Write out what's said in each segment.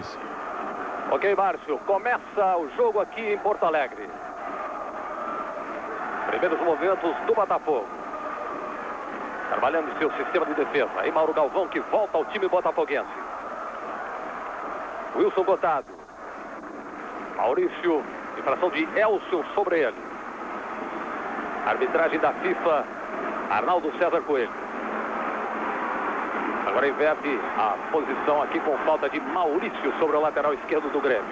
Fluminense. Ok, Márcio, começa o jogo aqui em Porto Alegre. Primeiros movimentos do Botafogo. Trabalhando em seu sistema de defesa. Aí Mauro Galvão que volta ao time botafoguense. Wilson Gotardo. Maurício, infração de Elcio sobre ele. Arbitragem da FIFA, Arnaldo César Coelho. Agora inverte a posição aqui com falta de Maurício sobre o lateral esquerdo do Grêmio.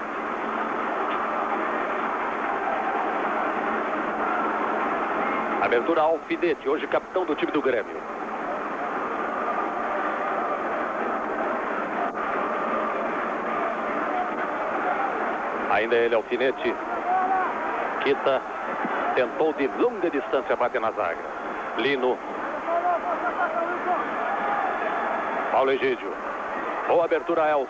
Abertura Alfinete, hoje capitão do time do Grêmio. Ainda ele, Alfinete. Quita. Tentou de longa distância bater na zaga. Lino. Paulo Egídio. Boa abertura, Elcio.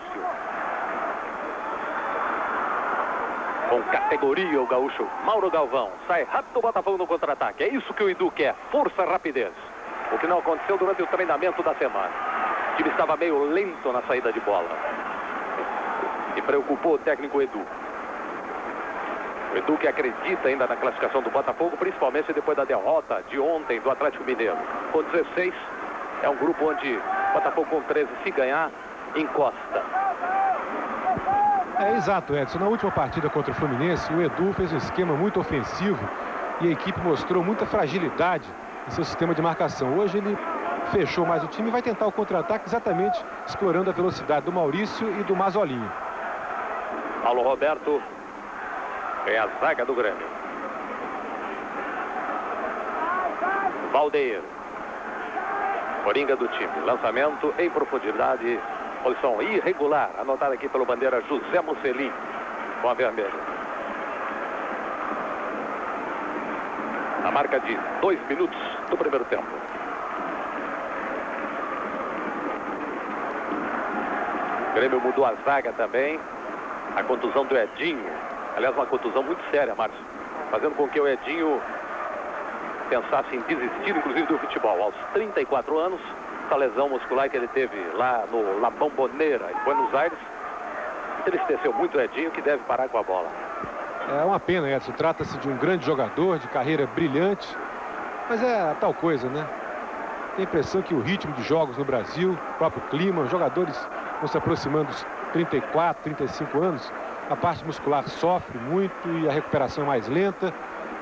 Com categoria o gaúcho Mauro Galvão. Sai rápido o Botafogo no contra-ataque. É isso que o Edu quer. Força, rapidez. O que não aconteceu durante o treinamento da semana. O time estava meio lento na saída de bola. E preocupou o técnico Edu. O Edu que acredita ainda na classificação do Botafogo, principalmente depois da derrota de ontem do Atlético Mineiro. Com 16, é um grupo onde o Botafogo com 13, se ganhar, encosta. É exato, Edson. Na última partida contra o Fluminense, o Edu fez um esquema muito ofensivo e a equipe mostrou muita fragilidade em seu sistema de marcação. Hoje ele fechou mais o time e vai tentar o contra-ataque exatamente explorando a velocidade do Maurício e do Mazolinho. Paulo Roberto. É a zaga do Grêmio. Valdeir. Coringa do time. Lançamento em profundidade. Posição irregular. Anotada aqui pelo bandeira José Mussolini. Com a vermelha. A marca de 2 minutos do primeiro tempo. O Grêmio mudou a zaga também. A contusão do Edinho. Aliás, uma contusão muito séria, Márcio. Fazendo com que o Edinho pensasse em desistir, inclusive, do futebol. Aos 34 anos, essa lesão muscular que ele teve lá no La Bombonera, em Buenos Aires, entristeceu muito o Edinho, que deve parar com a bola. É uma pena, Edson. Trata-se de um grande jogador, de carreira brilhante. Mas é tal coisa, né? Tem a impressão que o ritmo de jogos no Brasil, o próprio clima, os jogadores vão se aproximando dos 34, 35 anos. A parte muscular sofre muito e a recuperação é mais lenta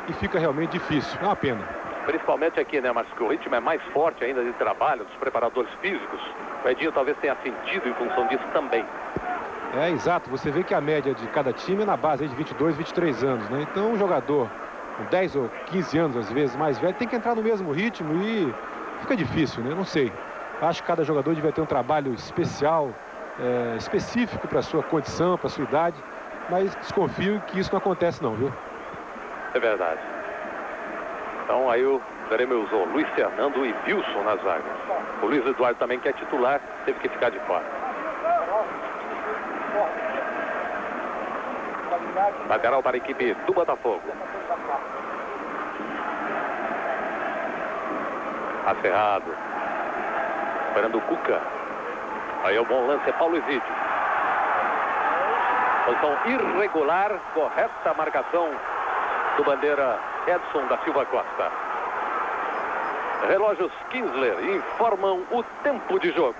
e fica realmente difícil. É uma pena. Principalmente aqui, né, Márcio, que o ritmo é mais forte ainda de trabalho dos preparadores físicos. O Edinho talvez tenha sentido em função disso também. É, exato. Você vê que a média de cada time é na base aí de 22, 23 anos, né? Então, um jogador com 10 ou 15 anos, às vezes, mais velho, tem que entrar no mesmo ritmo e fica difícil, né? Não sei. Acho que cada jogador deve ter um trabalho especial, específico para a sua condição, para a sua idade. Mas desconfio que isso não acontece não, viu? É verdade. Então aí o Grêmio usou Luiz Fernando e Wilson na zaga. O Luiz Eduardo também, que é titular, teve que ficar de fora. Lateral para a equipe do Botafogo. Acerrado. Esperando o Cuca. Aí é o bom lance, é Paulo Egídio. Posição irregular, correta marcação do bandeira Edson da Silva Costa. Relógios Kinsler informam o tempo de jogo.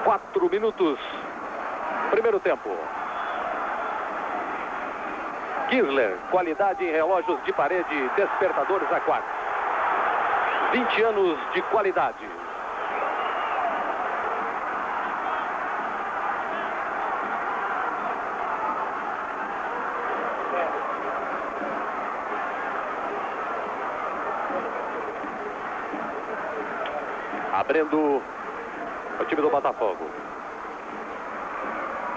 Quatro minutos, primeiro tempo. Kinsler, qualidade em relógios de parede, despertadores aquáticos. 20 anos de qualidade. Abrindo o time do Botafogo.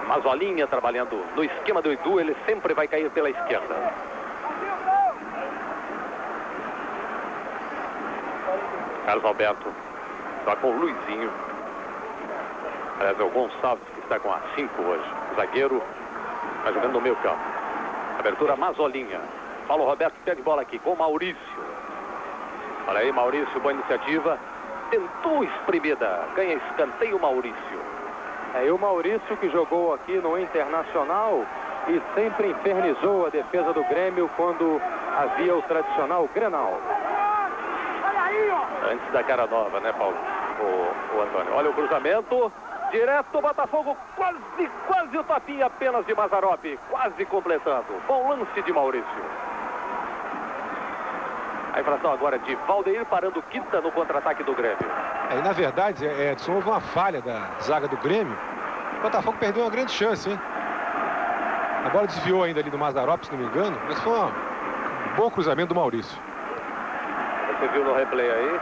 Mazolinha trabalhando no esquema do Edu, ele sempre vai cair pela esquerda. Carlos Alberto está com o Luizinho. Aliás, é o Gonçalves que está com a 5 hoje. O zagueiro está jogando no meio campo. Abertura Mazolinha. Paulo Roberto pede bola aqui com o Maurício. Olha aí, Maurício, boa iniciativa. Tentou espremida. Ganha escanteio, Maurício. E o Maurício, que jogou aqui no Internacional e sempre infernizou a defesa do Grêmio quando havia o tradicional Grenal. Antes da cara nova, né, Paulo? O Antônio. Olha o cruzamento. Direto, Botafogo. Quase o tapinha apenas de Mazzaropi. Quase completando. Bom lance de Maurício. A infração agora de Valdeir parando Quinta no contra-ataque do Grêmio. E na verdade, Edson, houve uma falha da zaga do Grêmio. O Botafogo perdeu uma grande chance, hein? A bola desviou ainda ali do Mazzaropi, se não me engano, mas foi um bom cruzamento do Maurício. Você viu no replay aí?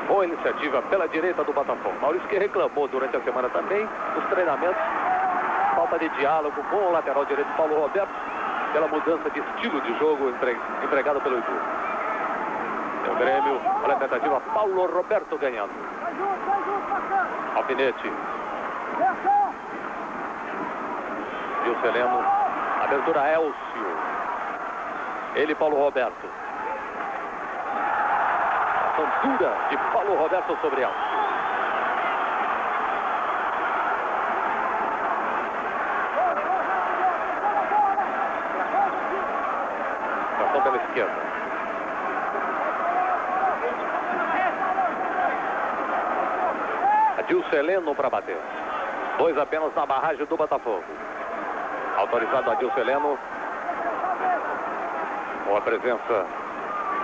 Boa iniciativa pela direita do Botafogo. Maurício, que reclamou durante a semana também nos treinamentos. Falta de diálogo com o lateral direito Paulo Roberto, pela mudança de estilo de jogo empregado pelo Edu. O Grêmio, olha a tentativa, Paulo Roberto ganhando. Alfinete. Gilceleno. Abertura Elcio. Ele, Paulo Roberto. Ação dura de Paulo Roberto sobre Elcio. Ação pela esquerda. Adilceleno para bater. 2 apenas na barragem do Botafogo. Autorizado Adilceleno. Com a presença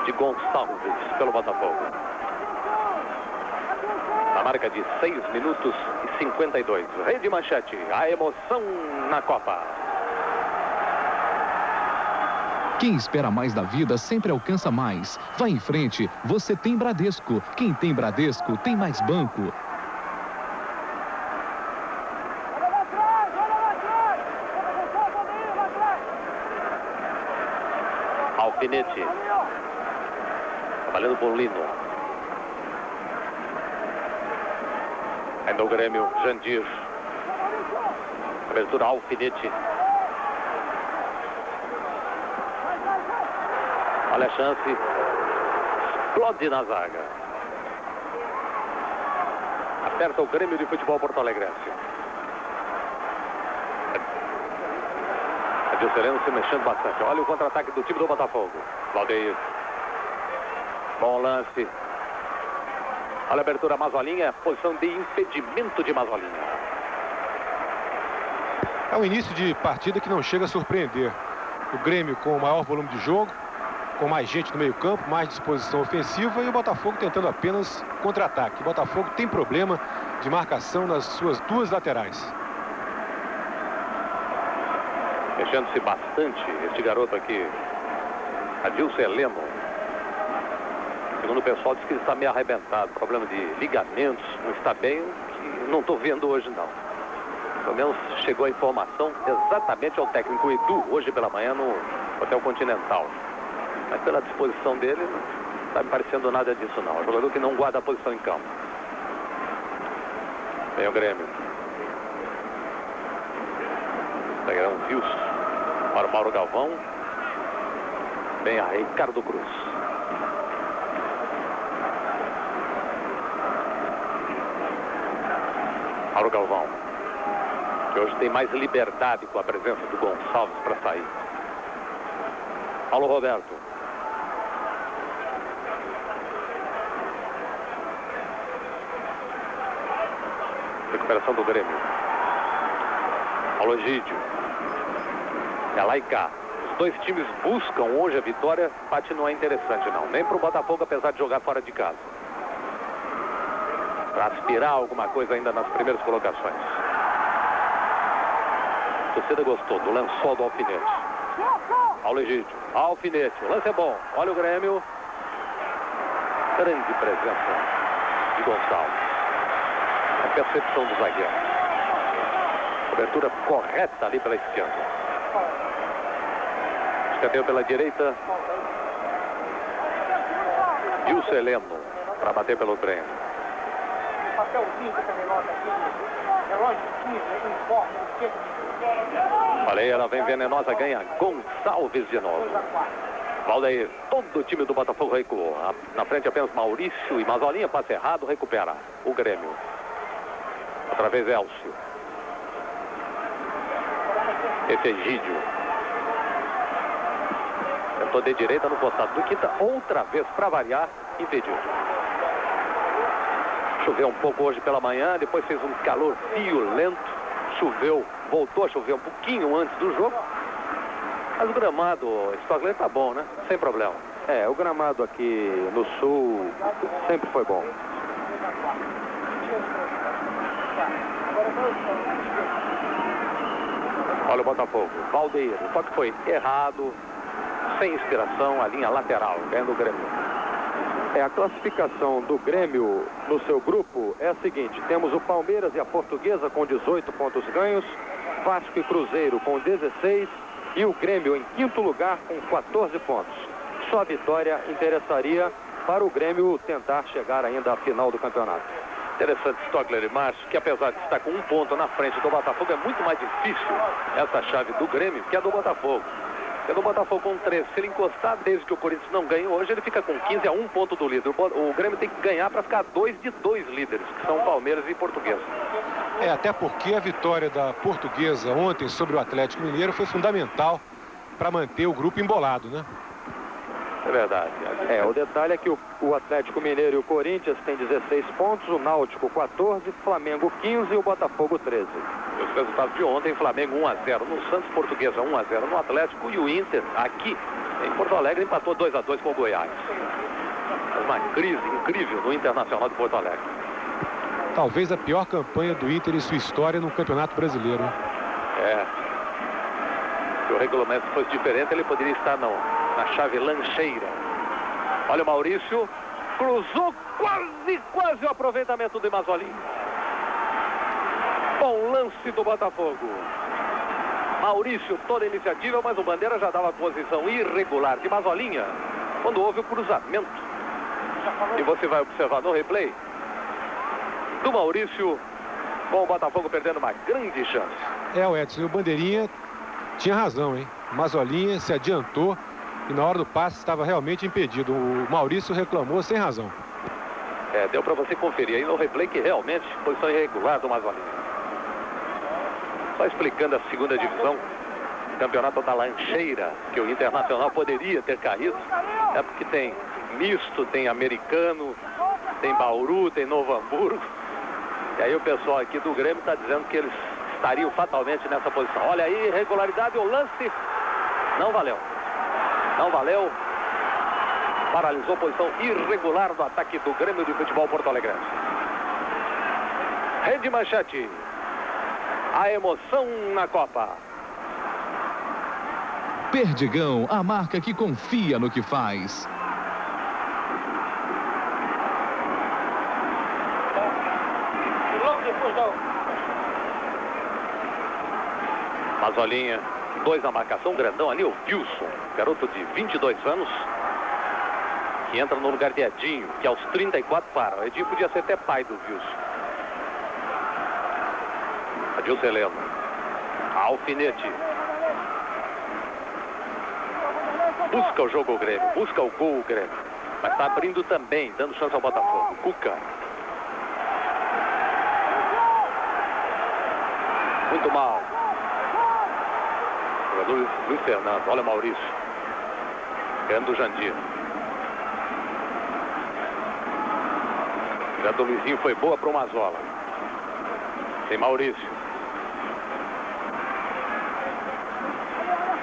de Gonçalves pelo Botafogo. Na marca de 6 minutos e 52. Rede Manchete. A emoção na Copa. Quem espera mais da vida sempre alcança mais. Vá em frente, você tem Bradesco. Quem tem Bradesco tem mais banco. Alfinete. Trabalhando por Lino. Ainda o Grêmio, Jandir. Abertura Alfinete. Olha a chance. Explode na zaga. Aperta o Grêmio de Futebol Porto Alegrense. Adilceleno se mexendo bastante. Olha o contra-ataque do time do Botafogo. Valdeir. Bom lance. Olha a abertura Mazolinha. Posição de impedimento de Mazolinha. É um início de partida que não chega a surpreender. O Grêmio com o maior volume de jogo, com mais gente no meio-campo, mais disposição ofensiva, e o Botafogo tentando apenas contra-ataque. O Botafogo tem problema de marcação nas suas 2 laterais. Mexendo-se bastante este garoto aqui, Adilceleno. Segundo o pessoal, diz que ele está meio arrebentado. Problema de ligamentos, não está bem, que não estou vendo hoje não. Pelo menos chegou a informação exatamente ao técnico Edu, hoje pela manhã no Hotel Continental. Mas pela disposição dele, não está me parecendo nada disso não. É um jogador que não guarda a posição em campo. Vem o Grêmio. Zagueirão Wilson. Para o Mauro Galvão. Vem a Ricardo Cruz. Mauro Galvão, que hoje tem mais liberdade com a presença do Gonçalves para sair. Paulo Roberto. Recuperação do Grêmio. Paulo Egídio. É lá e cá. Os 2 times buscam hoje a vitória. O empate não é interessante não. Nem para o Botafogo, apesar de jogar fora de casa. Para aspirar alguma coisa ainda nas primeiras colocações. A torcida gostou do lençol do Alfinete. Paulo Egídio. Alfinete. O lance é bom. Olha o Grêmio. Grande presença de Gonçalves. A percepção do zagueiro. Cobertura correta ali pela esquerda. Escanteio pela direita. Gilceleno para bater pelo trem. Olha aí, ela vem venenosa, ganha Gonçalves de novo. Valdeir, todo o time do Botafogo recuou. Na frente apenas Maurício e Mazolinha, passe errado, recupera o Grêmio. Outra vez Elcio. Esse é Egídio. Tentou de direita no costado do Quinta, outra vez para variar, impediu. Choveu um pouco hoje pela manhã, depois fez um calor violento, choveu, voltou a chover um pouquinho antes do jogo. Mas o gramado, Stogler, tá bom, né? Sem problema. O gramado aqui no sul sempre foi bom. Olha o Botafogo, Valdeir, o toque foi errado, sem inspiração, a linha lateral, ganhando o Grêmio. A classificação do Grêmio no seu grupo é a seguinte: temos o Palmeiras e a Portuguesa com 18 pontos ganhos, Vasco e Cruzeiro com 16 e o Grêmio em quinto lugar com 14 pontos. Só a vitória interessaria para o Grêmio tentar chegar ainda à final do campeonato. Interessante, Stogler e Márcio, que apesar de estar com um ponto na frente do Botafogo, é muito mais difícil essa chave do Grêmio que a do Botafogo. Porque do Botafogo com 13, se ele encostar, desde que o Corinthians não ganhe hoje, ele fica com 15 a 1 ponto do líder. O Grêmio tem que ganhar para ficar 2 de 2 líderes, que são Palmeiras e Portuguesa. Até porque a vitória da Portuguesa ontem sobre o Atlético Mineiro foi fundamental para manter o grupo embolado, né? É verdade. O detalhe é que o Atlético Mineiro e o Corinthians têm 16 pontos, o Náutico 14, Flamengo 15 e o Botafogo 13. Os resultados de ontem: Flamengo 1 a 0 no Santos, Portuguesa 1 a 0 no Atlético, e o Inter aqui em Porto Alegre empatou 2 a 2 com o Goiás. Uma crise incrível no Internacional de Porto Alegre. Talvez a pior campanha do Inter em sua história no Campeonato Brasileiro. Se o regulamento fosse diferente, ele poderia estar na chave lancheira. Olha o Maurício, cruzou, quase o aproveitamento de Mazolinha. Bom lance do Botafogo. Maurício, toda a iniciativa, mas o Bandeira já dava posição irregular de Mazolinha quando houve o cruzamento. E você vai observar no replay do Maurício, com o Botafogo perdendo uma grande chance. O Edson, e o Bandeirinha tinha razão, hein? Mazolinha se adiantou e na hora do passe estava realmente impedido. O Maurício reclamou sem razão. Deu para você conferir aí no replay que realmente posição irregular do Mazolinha. Só explicando a segunda divisão, campeonato da lancheira, que o Internacional poderia ter caído, porque tem misto, tem americano, tem Bauru, tem Novo Hamburgo. E aí o pessoal aqui do Grêmio está dizendo que eles estariam fatalmente nessa posição. Olha aí, irregularidade, o lance não valeu. Não valeu. Paralisou a posição irregular do ataque do Grêmio de Futebol Porto Alegre. Rede Manchete. A emoção na Copa. Perdigão, a marca que confia no que faz. Mazolinha, 2 na marcação, grandão ali, o Wilson, garoto de 22 anos, que entra no lugar de Edinho, que aos 34 para. O Edinho podia ser até pai do Wilson. Adilson Heleno, alfinete. Busca o jogo o Grêmio, busca o gol o Grêmio, mas está abrindo também, dando chance ao Botafogo. Cuca. Muito mal. Jogador Luiz Fernando, olha o Maurício. Ganhando o Jandir. A do Luizinho foi boa para o Mazola. Tem Maurício.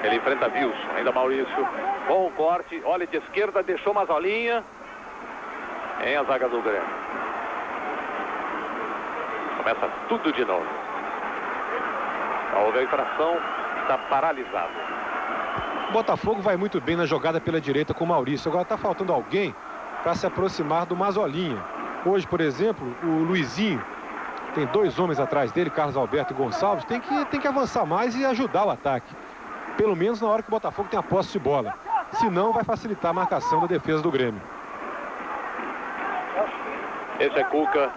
Ele enfrenta Wilson, ainda Maurício. Bom corte, olha de esquerda, deixou Mazolinha. Em a zaga do Grêmio. Começa tudo de novo. Houve a infração, está paralisado. O Botafogo vai muito bem na jogada pela direita com o Maurício. Agora está faltando alguém para se aproximar do Mazolinha. Hoje, por exemplo, o Luizinho tem 2 homens atrás dele, Carlos Alberto e Gonçalves, tem que avançar mais e ajudar o ataque. Pelo menos na hora que o Botafogo tem a posse de bola. Senão vai facilitar a marcação da defesa do Grêmio. Esse é Cuca.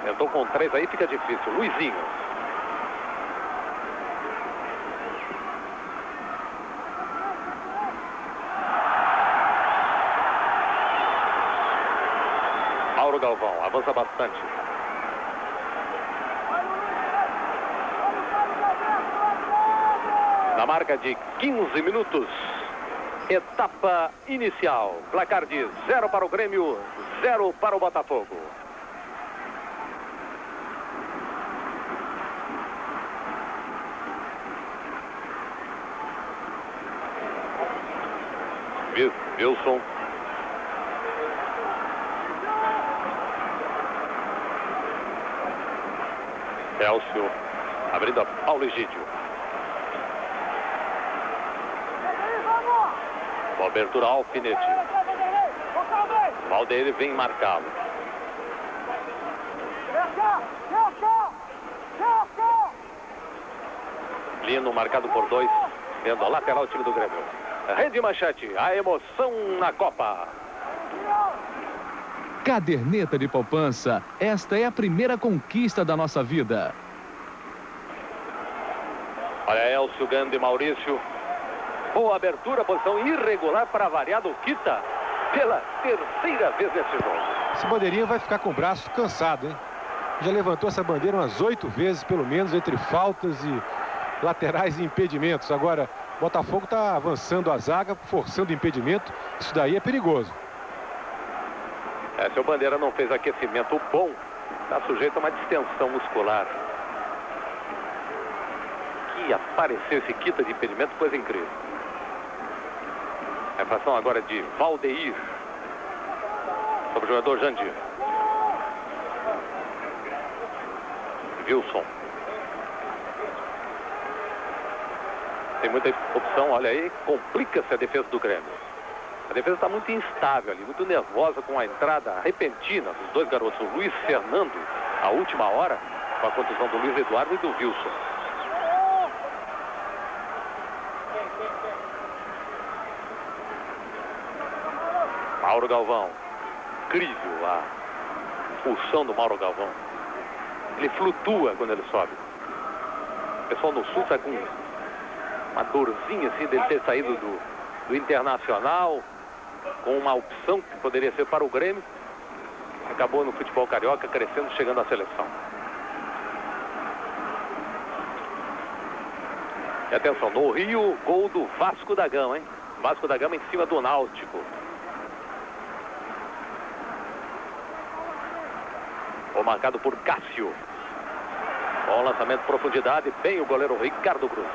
Tentou com 3 aí, fica difícil. Luizinho. Mauro Galvão avança bastante. Na marca de 15 minutos, etapa inicial. Placar de 0 para o Grêmio, 0 para o Botafogo. Wilson. Elcio, abrindo a Paulo Egídio. Boa abertura, Alfinete. Valdeir vem marcá-lo. Lino marcado por 2, vendo a lateral o time do Grêmio. Rede Manchete, a emoção na Copa. Caderneta de poupança, esta é a primeira conquista da nossa vida. Olha, Elcio ganhando de Maurício. Boa abertura, posição irregular para variar do Kita. Pela terceira vez nesse jogo. Esse bandeirinha vai ficar com o braço cansado, hein? Já levantou essa bandeira umas 8 vezes, pelo menos, entre faltas e laterais e impedimentos. Agora, Botafogo está avançando a zaga, forçando o impedimento. Isso daí é perigoso. Se o Bandeira não fez aquecimento bom, está sujeito a uma distensão muscular. Que apareceu esse Kita de impedimento, coisa incrível. A infração agora de Valdeir sobre o jogador Jandir. Wilson. Tem muita opção, olha aí, complica-se a defesa do Grêmio. A defesa está muito instável ali, muito nervosa com a entrada repentina dos dois garotos, o Luiz Fernando, a última hora, com a contusão do Luiz Eduardo e do Wilson. Mauro Galvão. Incrível a pulsão do Mauro Galvão. Ele flutua quando ele sobe. O pessoal no Sul está com uma dorzinha assim dele ter saído do Internacional, com uma opção que poderia ser para o Grêmio. Acabou no futebol carioca, crescendo, chegando à seleção. E atenção, no Rio, gol do Vasco da Gama, hein? Vasco da Gama em cima do Náutico. Gol marcado por Cássio. Bom lançamento, profundidade, bem o goleiro Ricardo Cruz.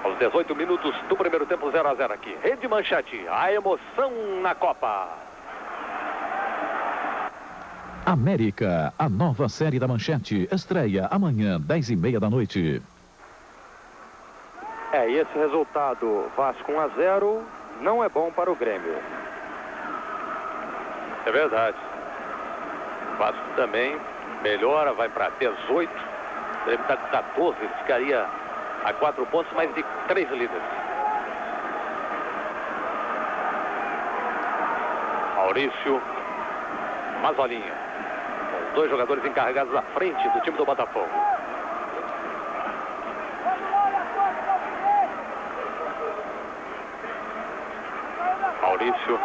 Aos 18 minutos do primeiro tempo, 0 a 0 aqui. Rede Manchete, a emoção na Copa. América, a nova série da Manchete, estreia amanhã, 10h30 da noite. E esse resultado, Vasco 1 a 0, não é bom para o Grêmio. É verdade. O Vasco também melhora, vai para 18. O Grêmio está com 14, ele ficaria a 4 pontos, mais de 3 líderes. Maurício, Mazolinha. Os dois jogadores encarregados à frente do time do Botafogo. Maurício.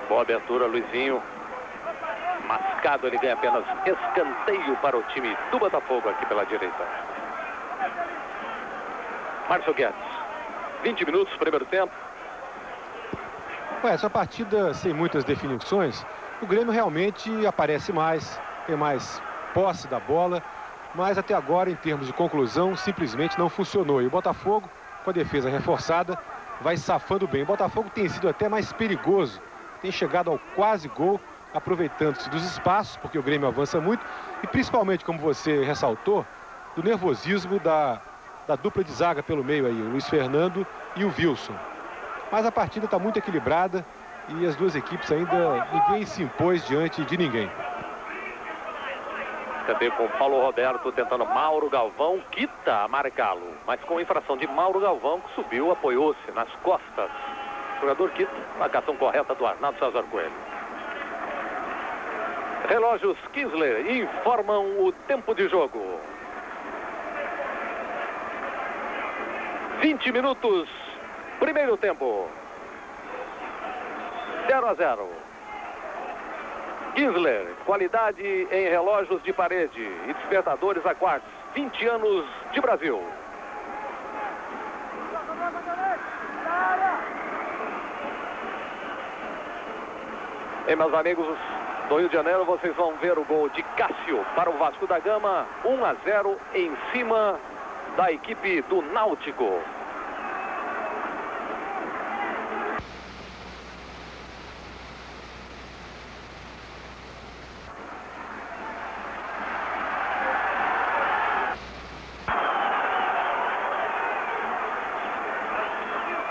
Boa abertura, Luizinho. Mascado, ele ganha apenas escanteio para o time do Botafogo aqui pela direita. Márcio Guedes. 20 minutos, primeiro tempo. Essa partida sem muitas definições, o Grêmio realmente aparece mais, tem mais posse da bola, mas até agora, em termos de conclusão, simplesmente não funcionou. E o Botafogo, com a defesa reforçada, vai safando bem. O Botafogo tem sido até mais perigoso, tem chegado ao quase gol, aproveitando-se dos espaços, porque o Grêmio avança muito, e principalmente, como você ressaltou, do nervosismo da dupla de zaga pelo meio aí, o Luiz Fernando e o Wilson. Mas a partida está muito equilibrada e as duas equipes ainda, ninguém se impôs diante de ninguém. Também com Paulo Roberto tentando Mauro Galvão, Kita a marcá-lo, mas com infração de Mauro Galvão, que subiu, apoiou-se nas costas. O jogador Kita, marcação correta do Arnaldo César Coelho. Relógios Kinsler informam o tempo de jogo. 20 minutos, primeiro tempo. 0-0. Kinsler, qualidade em relógios de parede e despertadores a quartz. 20 anos de Brasil. E meus amigos do Rio de Janeiro, vocês vão ver o gol de Cássio para o Vasco da Gama. 1-0 em cima da equipe do Náutico.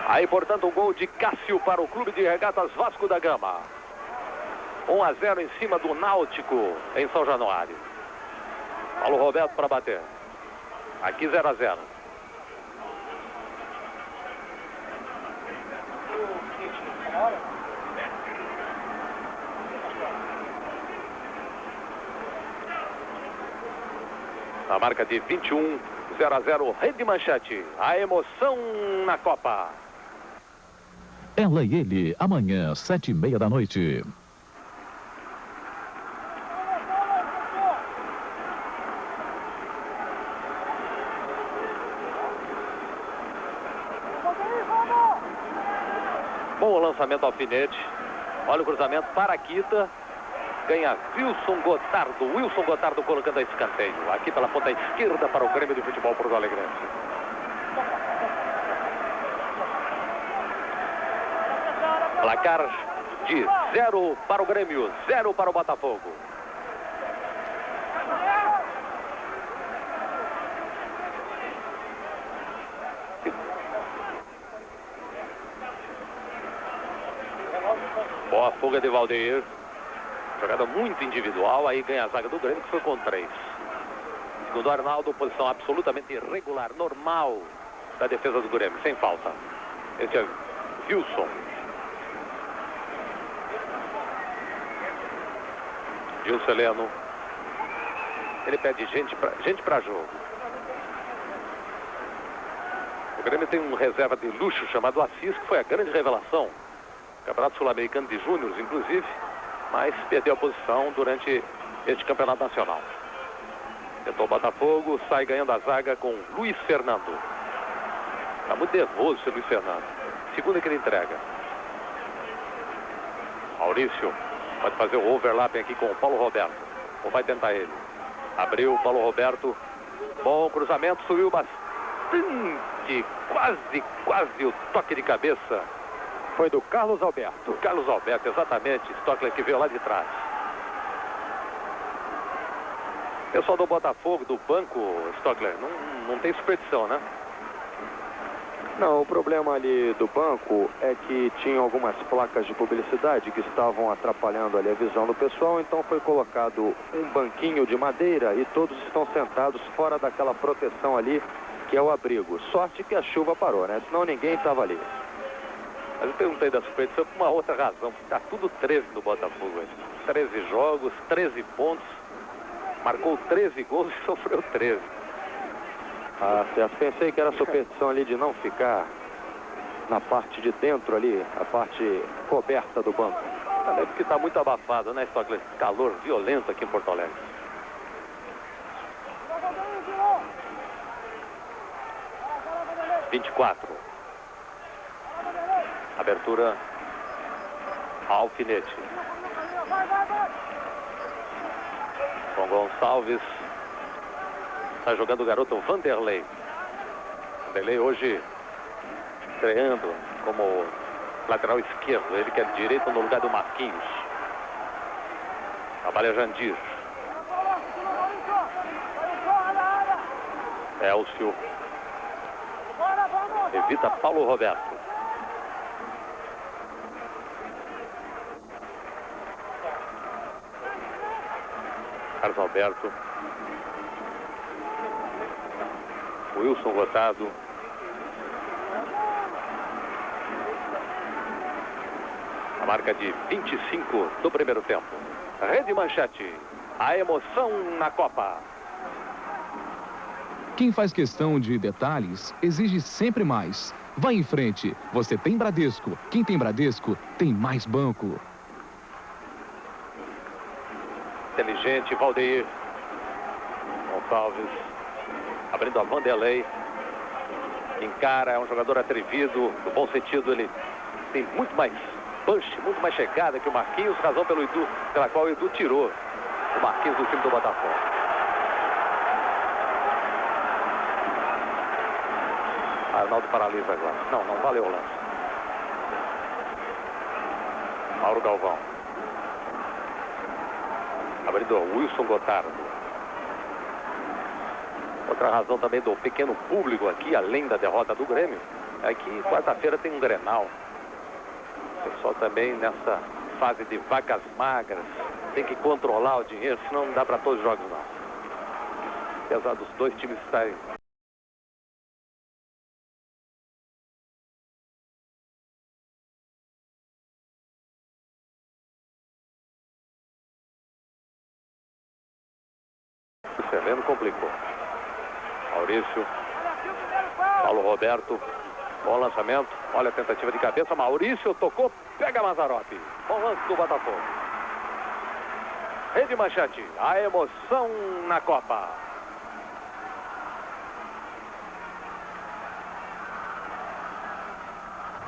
Aí, portanto, um gol de Cássio para o Clube de Regatas Vasco da Gama. 1-0 em cima do Náutico em São Januário. Paulo Roberto para bater. Aqui 0-0. A marca de 21, 0-0, Rede Manchete. A emoção na Copa. Ela e ele, amanhã, 7h30 da noite. Bom lançamento alfinete. Olha o cruzamento para Kita. Ganha Wilson Gotardo. Wilson Gotardo colocando a escanteio. Aqui pela ponta esquerda para o Grêmio de Futebol Porto Alegrense. Placar de 0 para o Grêmio, 0 para o Botafogo. Boa fuga de Valdeir. Jogada muito individual. Aí ganha a zaga do Grêmio, que foi com 3. Segundo Arnaldo, posição absolutamente irregular, normal da defesa do Grêmio, sem falta. Esse é Wilson. Gilson Heleno. Ele pede gente para jogo. O Grêmio tem um reserva de luxo chamado Assis, que foi a grande revelação. Campeonato Sul-Americano de Júniores, inclusive, mas perdeu a posição durante este campeonato nacional. Tentou o Botafogo, sai ganhando a zaga com Luiz Fernando. Está muito nervoso esse Luiz Fernando. Segunda que ele entrega. Maurício pode fazer o overlapping aqui com o Paulo Roberto. Ou vai tentar ele. Abriu o Paulo Roberto. Bom cruzamento, subiu bastante. Quase o toque de cabeça. Foi do Carlos Alberto. Carlos Alberto, exatamente. Stockler que veio lá de trás. Pessoal do Botafogo, do banco, Stockler, não tem superstição, né? Não, o problema ali do banco é que tinha algumas placas de publicidade que estavam atrapalhando ali a visão do pessoal, então foi colocado um banquinho de madeira e todos estão sentados fora daquela proteção ali, que é o abrigo. Sorte que a chuva parou, né? Senão ninguém estava ali. Mas eu perguntei da superstição por uma outra razão. Está tudo 13 no Botafogo hoje. 13 jogos, 13 pontos. Marcou 13 gols e sofreu 13. Ah, certo. Pensei que era superstição ali de não ficar na parte de dentro ali, a parte coberta do banco. Também porque está muito abafado, né, Stockler? Calor violento aqui em Porto Alegre. (24). Abertura alfinete. Com Gonçalves. Está jogando o garoto Vanderlei. Vanderlei hoje estreando como lateral esquerdo. Ele que é direito no lugar do Marquinhos. Trabalha Jandir. Elcio. Evita Paulo Roberto. Carlos Alberto. Wilson Gotardo. A marca de 25 do primeiro tempo. Rede Manchete. A emoção na Copa. Quem faz questão de detalhes, exige sempre mais. Vai em frente, você tem Bradesco. Quem tem Bradesco, tem mais banco. Inteligente, Valdeir. Gonçalves. Abrindo a Vanderlei. Encara, é um jogador atrevido. No bom sentido, ele tem muito mais punch, muito mais chegada que o Marquinhos. Razão pela qual o Edu tirou o Marquinhos do time do Botafogo. Arnaldo paralisa agora. Não valeu o lance. Mauro Galvão. Abrindo o Wilson Gotardo. Outra razão também do pequeno público aqui, além da derrota do Grêmio, é que quarta-feira tem um Grenal. O pessoal também nessa fase de vacas magras tem que controlar o dinheiro, senão não dá para todos os jogos não. Apesar dos dois times estarem Sereno complicou. Maurício. Paulo Roberto. Bom lançamento. Olha a tentativa de cabeça. Maurício tocou. Pega Mazzaropi. Bom lance do Botafogo. Rede Manchete. A emoção na Copa.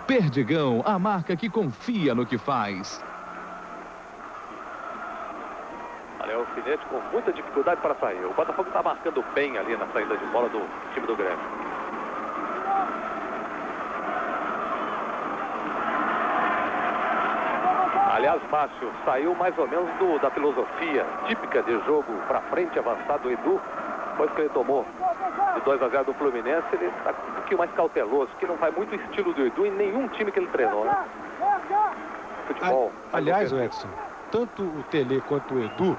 Perdigão, a marca que confia no que faz. Olha, o Alfinete com muita dificuldade para sair. O Botafogo está marcando bem ali na saída de bola do time do Grêmio. Aliás, Márcio, saiu mais ou menos da filosofia típica de jogo para frente, avançado do Edu. Depois que ele tomou de 2-0 do Fluminense, ele está um pouquinho mais cauteloso, que não vai muito o estilo do Edu em nenhum time que ele treinou, né? Futebol. Aliás, Edson, tanto o Tele quanto o Edu,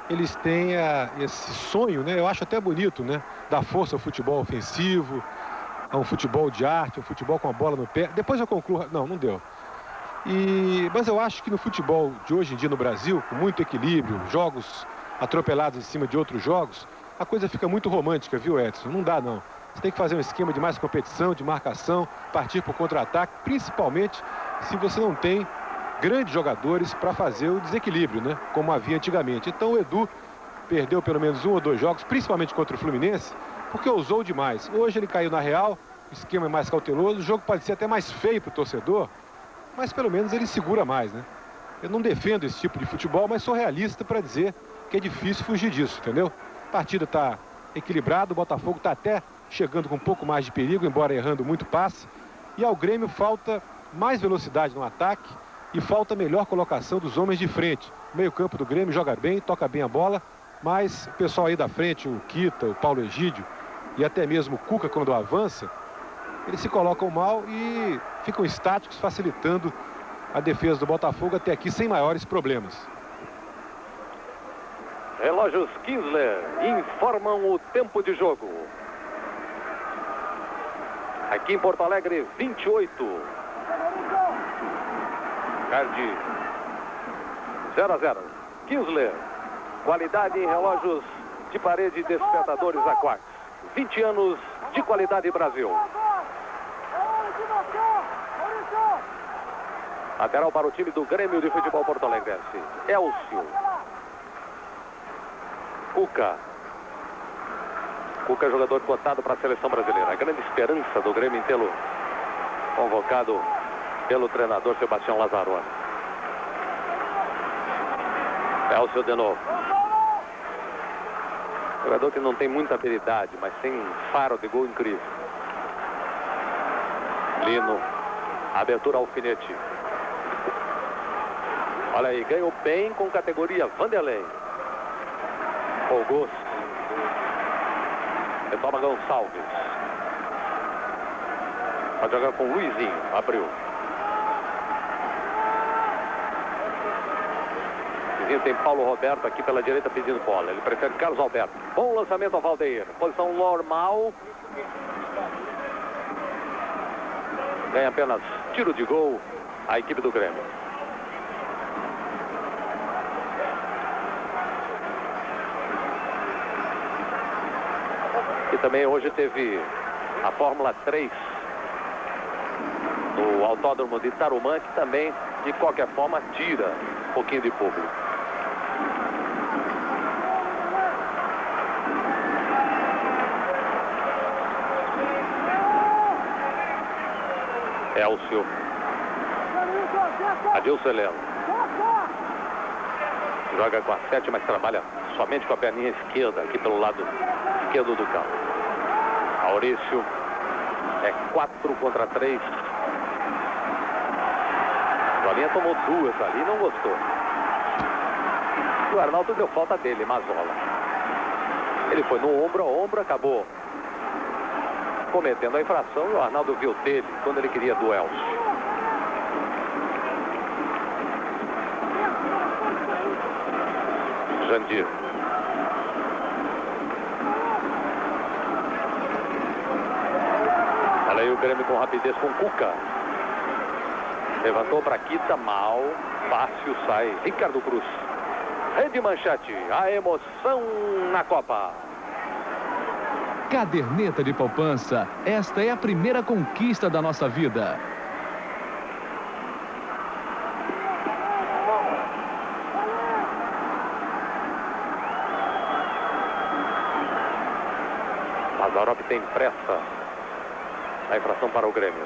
eles têm esse sonho, né? Eu acho até bonito, né? Da força ao futebol ofensivo, a um futebol de arte, um futebol com a bola no pé. Depois eu concluo. Não deu. Mas eu acho que no futebol de hoje em dia no Brasil, com muito equilíbrio, jogos atropelados em cima de outros jogos, a coisa fica muito romântica, viu, Edson? Não dá, não. Você tem que fazer um esquema de mais competição, de marcação, partir por contra-ataque, principalmente se você não tem grandes jogadores para fazer o desequilíbrio, né? Como havia antigamente. Então o Edu perdeu pelo menos 1 ou 2 jogos, principalmente contra o Fluminense, porque ousou demais. Hoje ele caiu na real, o esquema é mais cauteloso, o jogo pode ser até mais feio para o torcedor, mas pelo menos ele segura mais, né? Eu não defendo esse tipo de futebol, mas sou realista para dizer que é difícil fugir disso, entendeu? A partida está equilibrada, o Botafogo está até chegando com um pouco mais de perigo, embora errando muito passe. E ao Grêmio falta mais velocidade no ataque e falta melhor colocação dos homens de frente. O meio-campo do Grêmio joga bem, toca bem a bola, mas o pessoal aí da frente, o Kita, o Paulo Egídio e até mesmo o Cuca, quando avança, eles se colocam mal e ficam estáticos, facilitando a defesa do Botafogo até aqui sem maiores problemas. Relógios Kinsler informam o tempo de jogo. Aqui em Porto Alegre, 28. Card 0-0. Kinsler. Qualidade em relógios de parede e despertadores aquáticos. 20 anos de qualidade Brasil. Lateral para o time do Grêmio de Futebol Porto Alegrense. Elcio. Cuca. Cuca, jogador cotado para a seleção brasileira. A grande esperança do Grêmio em tê-lo convocado pelo treinador Sebastião Lazzaroni. Elcio de novo. Jogador que não tem muita habilidade, mas tem um faro de gol incrível. Lino. Abertura Alfinete. Olha aí, ganhou bem com categoria Vanderlei. Augusto. Retoma Gonçalves. Vai jogar com o Luizinho. Abriu. Luizinho tem Paulo Roberto aqui pela direita pedindo bola. Ele prefere Carlos Alberto. Bom lançamento ao Valdeir. Posição normal. Ganha apenas tiro de gol a equipe do Grêmio. E Também hoje teve a Fórmula 3 no Autódromo de Tarumã, que também, de qualquer forma, tira um pouquinho de público. Elcio. Adilson Heleno. Joga com a 7, mas trabalha somente com a perninha esquerda, aqui pelo lado esquerdo do campo. Maurício. É 4 contra 3. Jolinha tomou 2 ali e não gostou. O Arnaldo deu falta dele, Mazola. Ele foi no ombro a ombro, acabou cometendo a infração e o Arnaldo viu dele quando ele queria do Elcio. Jandir. Olha aí o Grêmio com rapidez com Cuca. Levantou para Kita, mal, fácil, sai Ricardo Cruz. Rede Manchete, a emoção na Copa. Caderneta de poupança, esta é a primeira conquista da nossa vida. Mazarop tem pressa. A infração para o Grêmio.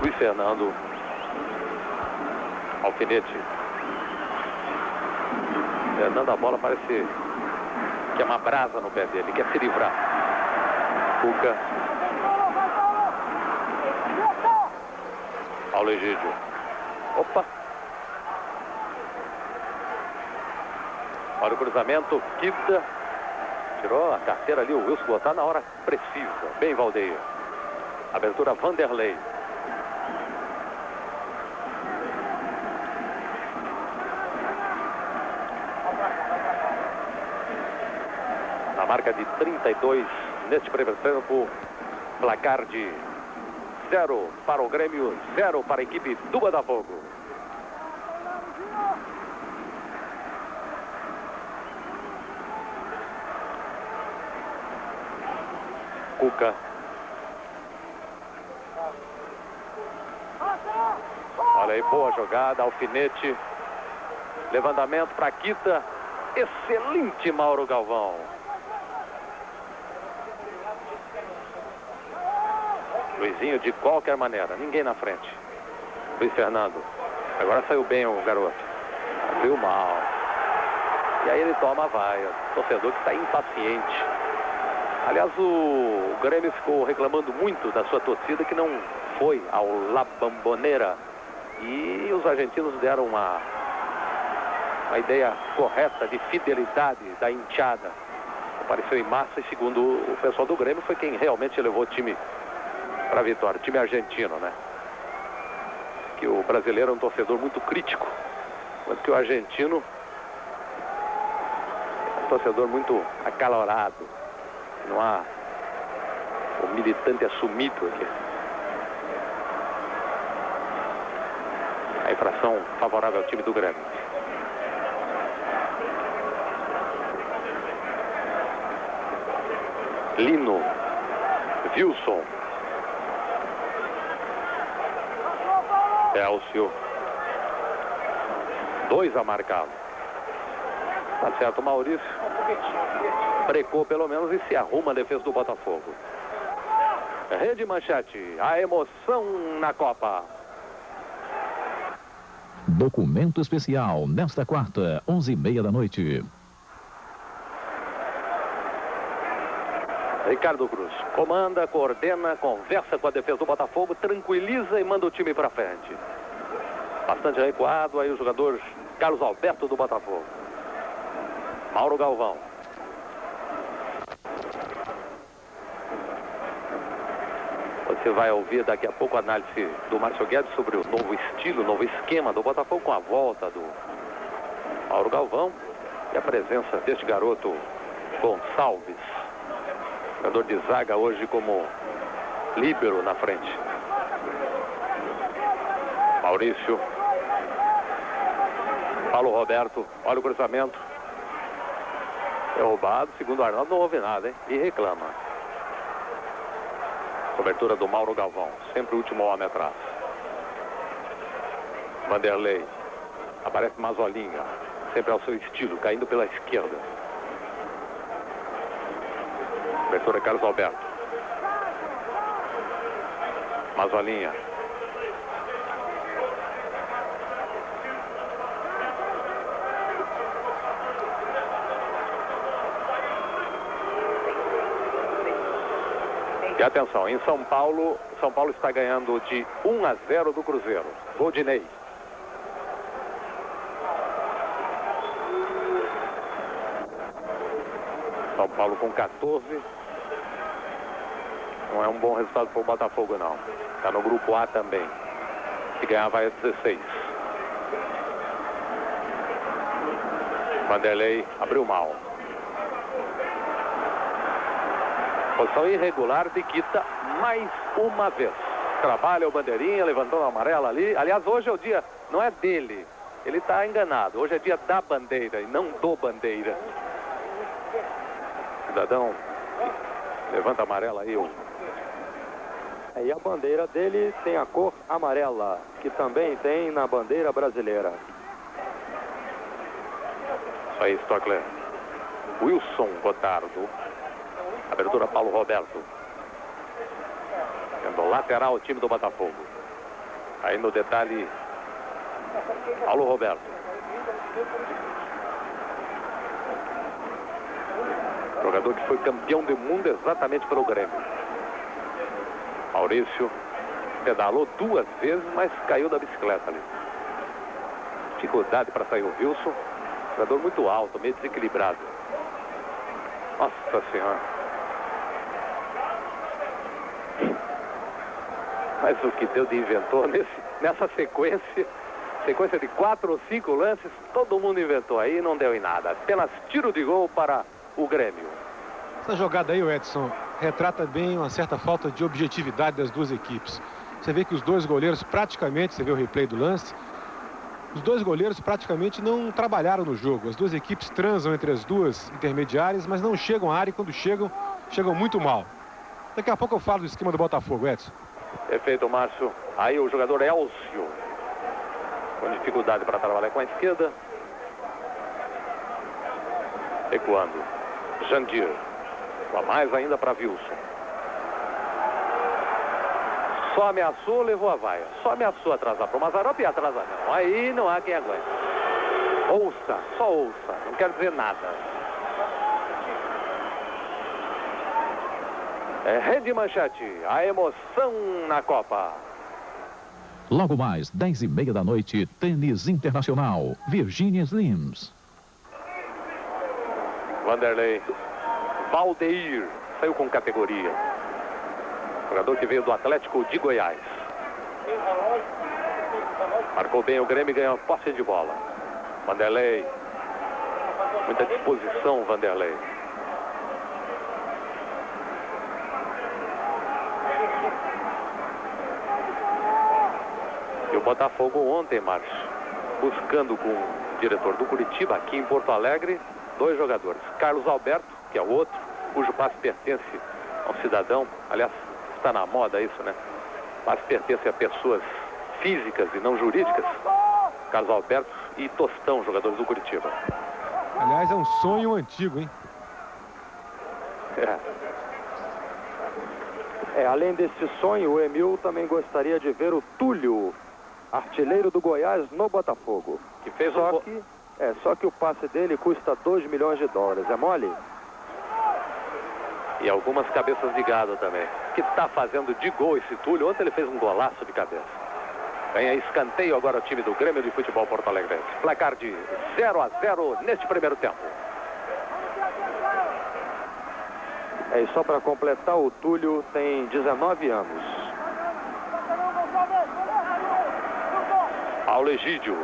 Luiz Fernando. Alfinete. Fernando, a bola parece que é uma brasa no pé dele. Quer se livrar. Cuca. Paulo Egídio. Opa. Olha o cruzamento. Kita. Tirou a carteira ali, o Wilson botar na hora precisa. Bem, Valdeir. Abertura Vanderlei. Na marca de 32 neste primeiro tempo. Placar de 0 para o Grêmio, 0 para a equipe do Botafogo. Cuca. Olha aí, boa jogada, Alfinete. Levantamento para Kita. Excelente, Mauro Galvão. Luizinho de qualquer maneira, ninguém na frente. Luiz Fernando. Agora saiu bem o garoto. Abriu mal. E aí ele toma a vaia. Torcedor que está impaciente. Aliás, o Grêmio ficou reclamando muito da sua torcida que não foi ao La Bombonera. E os argentinos deram uma ideia correta de fidelidade da hinchada. Apareceu em massa e, segundo o pessoal do Grêmio, foi quem realmente levou o time para a vitória. O time argentino, né? Que o brasileiro é um torcedor muito crítico, enquanto que o argentino é um torcedor muito acalorado. Não há o militante assumido aqui. A infração favorável ao time do Grêmio. Lino. Wilson. Elcio. 2 a marcá-lo. Tá certo, Maurício. Brecou pelo menos e se arruma a defesa do Botafogo. Rede Manchete, a emoção na Copa. Documento especial, nesta quarta, 11h30 da noite. Ricardo Cruz comanda, coordena, conversa com a defesa do Botafogo, tranquiliza e manda o time para frente. Bastante recuado aí o jogador Carlos Alberto do Botafogo. Mauro Galvão. Você vai ouvir daqui a pouco a análise do Márcio Guedes sobre o novo estilo, o novo esquema do Botafogo, com a volta do Mauro Galvão e a presença deste garoto Gonçalves, jogador de zaga hoje como líbero na frente. Maurício. Paulo Roberto, olha o cruzamento. É roubado, segundo o Arnaldo, não houve nada, hein? E reclama. Cobertura do Mauro Galvão, sempre o último homem atrás. Vanderlei. Aparece Mazolinha, sempre ao seu estilo, caindo pela esquerda. Cobertura Carlos Alberto. Mazolinha. E atenção, em São Paulo está ganhando de 1-0 do Cruzeiro. Gol de Ney. São Paulo com 14. Não é um bom resultado para o Botafogo, não. Está no grupo A também. Se ganhar vai a 16. Vanderlei abriu mal. Posição irregular de Kita mais uma vez. Trabalha o bandeirinha, levantando a amarela ali. Aliás, hoje é o dia, não é dele. Ele está enganado. Hoje é dia da bandeira e não do bandeira. Cidadão, levanta a amarela aí. E a bandeira dele tem a cor amarela, que também tem na bandeira brasileira. Isso aí, Stockler. Wilson Gotardo. Abertura Paulo Roberto. Sendo lateral o time do Botafogo. Aí no detalhe, Paulo Roberto. Jogador que foi campeão do mundo exatamente pelo Grêmio. Maurício pedalou 2 vezes, mas caiu da bicicleta ali. Dificuldade para sair o Wilson. Jogador muito alto, meio desequilibrado. Nossa Senhora. Mas o que Deus inventou nessa sequência de 4 ou 5 lances, todo mundo inventou aí e não deu em nada. Apenas tiro de gol para o Grêmio. Essa jogada aí, o Edson, retrata bem uma certa falta de objetividade das duas equipes. Você vê que os dois goleiros praticamente, você vê o replay do lance, os dois goleiros praticamente não trabalharam no jogo. As duas equipes transam entre as duas intermediárias, mas não chegam à área e quando chegam muito mal. Daqui a pouco eu falo do esquema do Botafogo, Edson. Perfeito, Márcio. Aí o jogador Elcio, com dificuldade para trabalhar com a esquerda. Recuando. Jandir. A mais ainda para Wilson. Só ameaçou, levou a vaia. Só ameaçou atrasar para o Mazzaropi e atrasar não. Aí não há quem aguente. Ouça, só ouça. Não quer dizer nada. É Rede Manchete, a emoção na Copa. Logo mais, 10h30 da noite, tênis internacional, Virginia Slims. Vanderlei. Valdeir, saiu com categoria. Jogador que veio do Atlético de Goiás. Marcou bem o Grêmio e ganhou posse de bola. Vanderlei. Muita disposição, Vanderlei. E o Botafogo ontem, Márcio, buscando com o diretor do Curitiba aqui em Porto Alegre, 2 jogadores. Carlos Alberto, que é o outro, cujo passe pertence a um cidadão. Aliás, está na moda isso, né? Passe pertence a pessoas físicas e não jurídicas. Carlos Alberto e Tostão, jogadores do Curitiba. Aliás, é um sonho antigo, hein? Além desse sonho, o Emil também gostaria de ver o Túlio, artilheiro do Goiás, no Botafogo. Que fez só que o passe dele custa $2 milhões. É mole? E algumas cabeças de gado também. Que está fazendo de gol esse Túlio. Ontem ele fez um golaço de cabeça. Ganha escanteio agora o time do Grêmio de Futebol Porto Alegre. Placar de 0-0 neste primeiro tempo. E só para completar, o Túlio tem 19 anos. Paulo Egídio.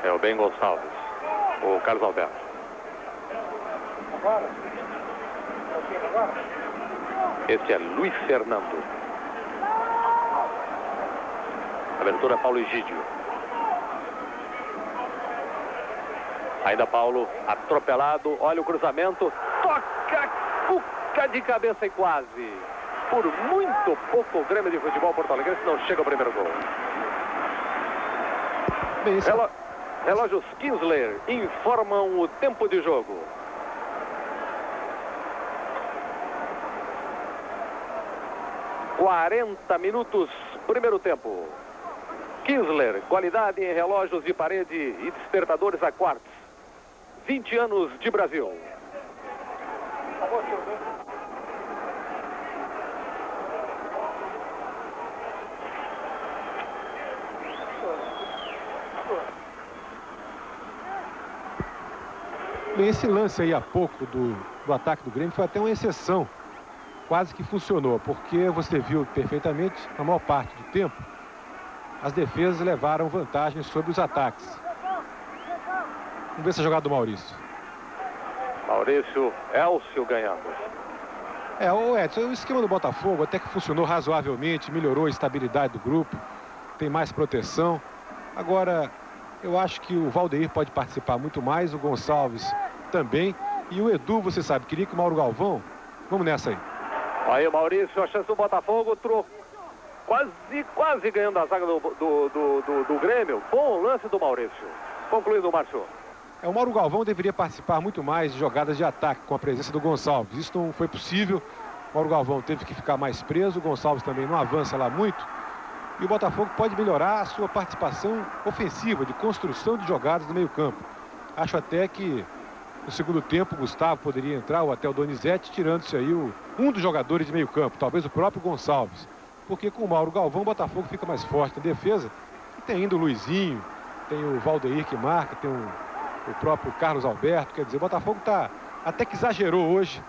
É o Ben Gonçalves. O Carlos Alberto. Este é Luiz Fernando. Abertura Paulo Egídio. Ainda Paulo, atropelado, olha o cruzamento, toca, cuca de cabeça e quase. Por muito pouco o Grêmio de Futebol Porto Alegre não chega ao primeiro gol. Bem, Relógios Kinsler informam o tempo de jogo. ...40 minutos, primeiro tempo. Kinsler, qualidade em relógios de parede e despertadores a quartos. 20 anos de Brasil. Bem, esse lance aí há pouco do ataque do Grêmio foi até uma exceção. Quase que funcionou, porque você viu perfeitamente, na maior parte do tempo, as defesas levaram vantagem sobre os ataques. Vamos ver essa jogada do Maurício. Maurício Elcio ganhando. O Edson, o esquema do Botafogo até que funcionou razoavelmente, melhorou a estabilidade do grupo, tem mais proteção. Agora, eu acho que o Valdeir pode participar muito mais, o Gonçalves também. E o Edu, você sabe, queria que o Mauro Galvão... Vamos nessa aí. Aí o Maurício, a chance do Botafogo, quase ganhando a zaga do Grêmio. Bom lance do Maurício. Concluindo, Márcio. O Mauro Galvão deveria participar muito mais de jogadas de ataque com a presença do Gonçalves. Isso não foi possível. O Mauro Galvão teve que ficar mais preso. O Gonçalves também não avança lá muito. E o Botafogo pode melhorar a sua participação ofensiva, de construção de jogadas no meio campo. Acho até que no segundo tempo o Gustavo poderia entrar, ou até o Donizete, tirando-se aí um dos jogadores de meio campo, talvez o próprio Gonçalves. Porque com o Mauro Galvão o Botafogo fica mais forte na defesa. E tem ainda o Luizinho, tem o Valdeir que marca, tem o próprio Carlos Alberto. Quer dizer, o Botafogo até que exagerou hoje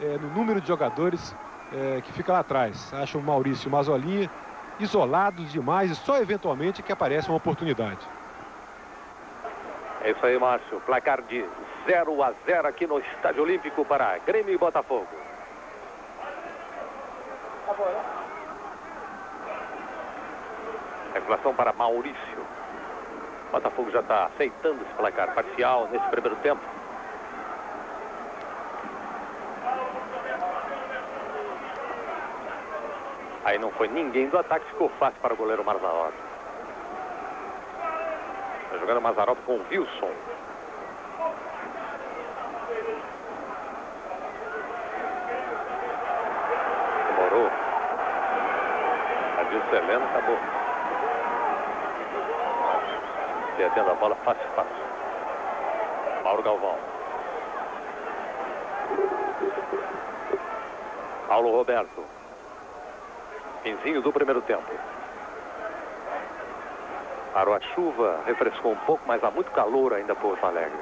no número de jogadores que fica lá atrás. Acho o Maurício e o Mazolinha isolados demais e só eventualmente que aparece uma oportunidade. É isso aí, Márcio. Placar de 0-0 aqui no Estádio Olímpico para Grêmio e Botafogo. Reclamação para Maurício. Botafogo já está aceitando esse placar parcial nesse primeiro tempo. Aí não foi ninguém do ataque, ficou fácil para o goleiro Mazzaropi. Está jogando Mazzaropi com o Wilson. Demorou. A Dilceleno acabou perdendo a bola fácil. Mauro Galvão. Paulo Roberto. Finzinho do primeiro tempo. Parou a chuva, refrescou um pouco, mas há muito calor ainda por Porto Alegre.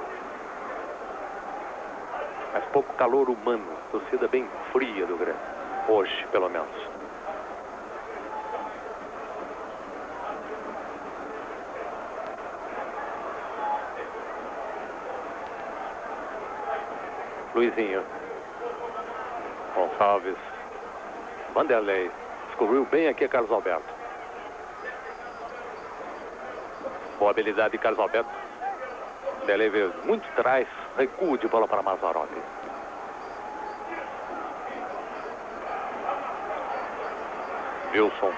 Mas pouco calor humano. Torcida bem fria do Grêmio. Hoje, pelo menos. Luizinho. Gonçalves. Vanderlei. Descobriu bem aqui a Carlos Alberto. Boa habilidade de Carlos Alberto. Vanderlei veio muito atrás. Recuo de bola para Mazzaropi. Wilson.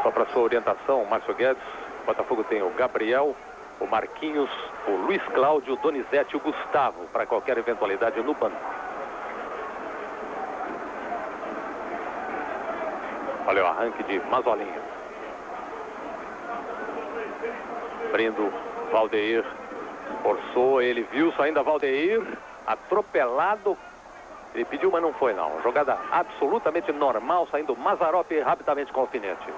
Só para sua orientação, Márcio Guedes. O Botafogo tem o Gabriel, o Marquinhos, o Luiz Cláudio, o Donizete e o Gustavo para qualquer eventualidade no banco. Olha o arranque de Mazolinha. Abrindo Valdeir. Forçou ele, Wilson, ainda Valdeir. Atropelado. Ele pediu, mas não foi não. Jogada absolutamente normal, saindo Mazzaropi rapidamente com o alfinete.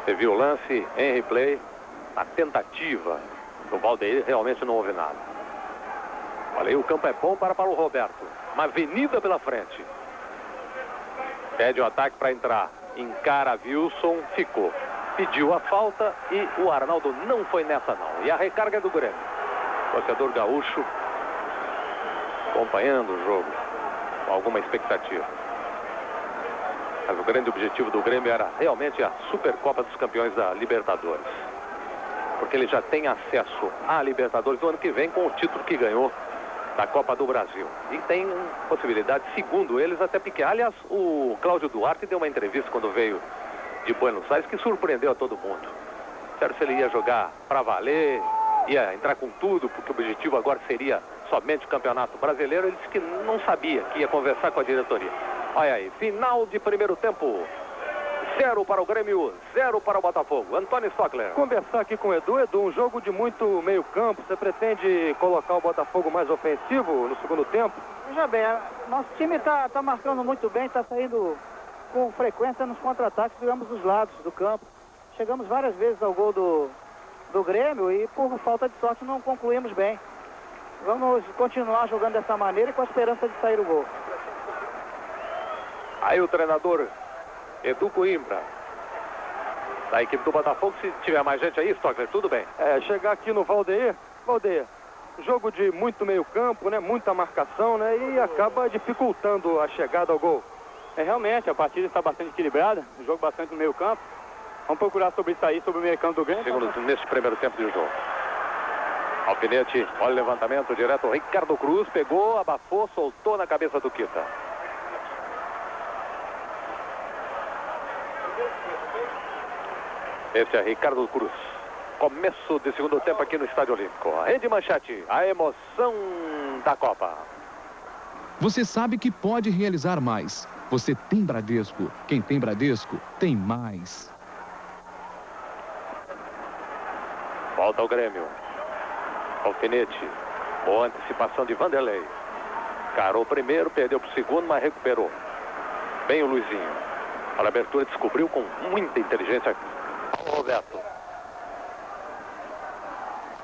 Você viu o lance em replay. A tentativa do Valdeir, realmente não houve nada. Olha aí, o campo é bom para Paulo Roberto. Uma avenida pela frente. Pede o ataque para entrar. Encara Wilson, ficou. Pediu a falta e o Arnaldo não foi nessa não. E a recarga é do Grêmio. Torcedor gaúcho acompanhando o jogo com alguma expectativa. Mas o grande objetivo do Grêmio era realmente a Supercopa dos Campeões da Libertadores. Porque ele já tem acesso à Libertadores do ano que vem com o título que ganhou da Copa do Brasil. E tem possibilidade, segundo eles, até pequena. Aliás, o Cláudio Duarte deu uma entrevista quando veio de Buenos Aires que surpreendeu a todo mundo. Sério, se ele ia jogar para valer, ia entrar com tudo, porque o objetivo agora seria somente o Campeonato Brasileiro. Ele disse que não sabia, que ia conversar com a diretoria. Olha aí, final de primeiro tempo. 0 para o Grêmio, 0 para o Botafogo. Antônio Stockler. Conversar aqui com o Edu. Edu, um jogo de muito meio campo. Você pretende colocar o Botafogo mais ofensivo no segundo tempo? Veja bem, nosso time está marcando muito bem, está saindo com frequência nos contra-ataques de ambos os lados do campo. Chegamos várias vezes ao gol do Grêmio e por falta de sorte não concluímos bem. Vamos continuar jogando dessa maneira e com a esperança de sair o gol. Aí o treinador Edu Coimbra, da equipe do Botafogo. Se tiver mais gente aí, Stockler, tudo bem. Chegar aqui no Valdeir, jogo de muito meio campo, né? Muita marcação, né? E acaba dificultando a chegada ao gol. Realmente, a partida está bastante equilibrada, um jogo bastante no meio campo. Vamos procurar sobressair sobre o meio campo do Grêmio. Neste primeiro tempo de jogo. Alfinete, olha o levantamento direto. O Ricardo Cruz pegou, abafou, soltou na cabeça do Kita. Esse é Ricardo Cruz. Começo de segundo tempo aqui no Estádio Olímpico. Rede Manchete, a emoção da Copa. Você sabe que pode realizar mais. Você tem Bradesco. Quem tem Bradesco, tem mais. Volta ao Grêmio. Alfinete. Boa antecipação de Vanderlei. Carou primeiro, perdeu para o segundo, mas recuperou. Bem o Luizinho. A abertura descobriu com muita inteligência. O Roberto.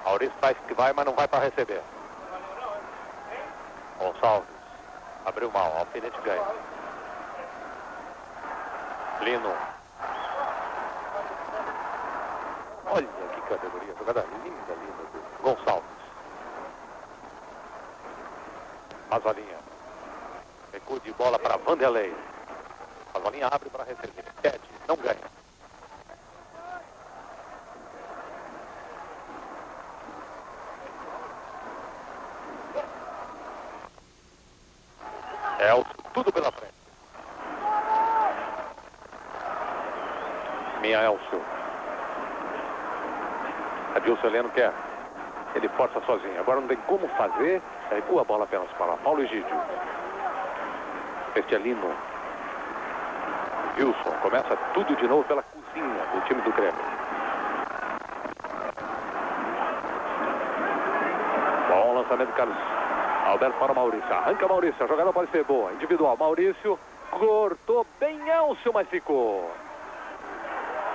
Maurício faz que vai, mas não vai para receber. Gonçalves. Abriu mal. Alfinete ganha. Lino. Olha que categoria. Jogada linda do Gonçalves. Mazolinha. Recuo de bola para Vanderlei. Mazolinha abre para receber. Pede. Não ganha. Elcio, tudo pela frente. Minha Elcio. Adilson Heleno quer. Ele força sozinho. Agora não tem como fazer. Recua a bola apenas para Paulo Egídio. Estelino. Wilson. Começa tudo de novo pela cozinha do time do Grêmio. Bom lançamento, Carlos Alberto para Maurício. Arranca Maurício. A jogada pode ser boa. Individual. Maurício cortou bem Elcio, mas ficou.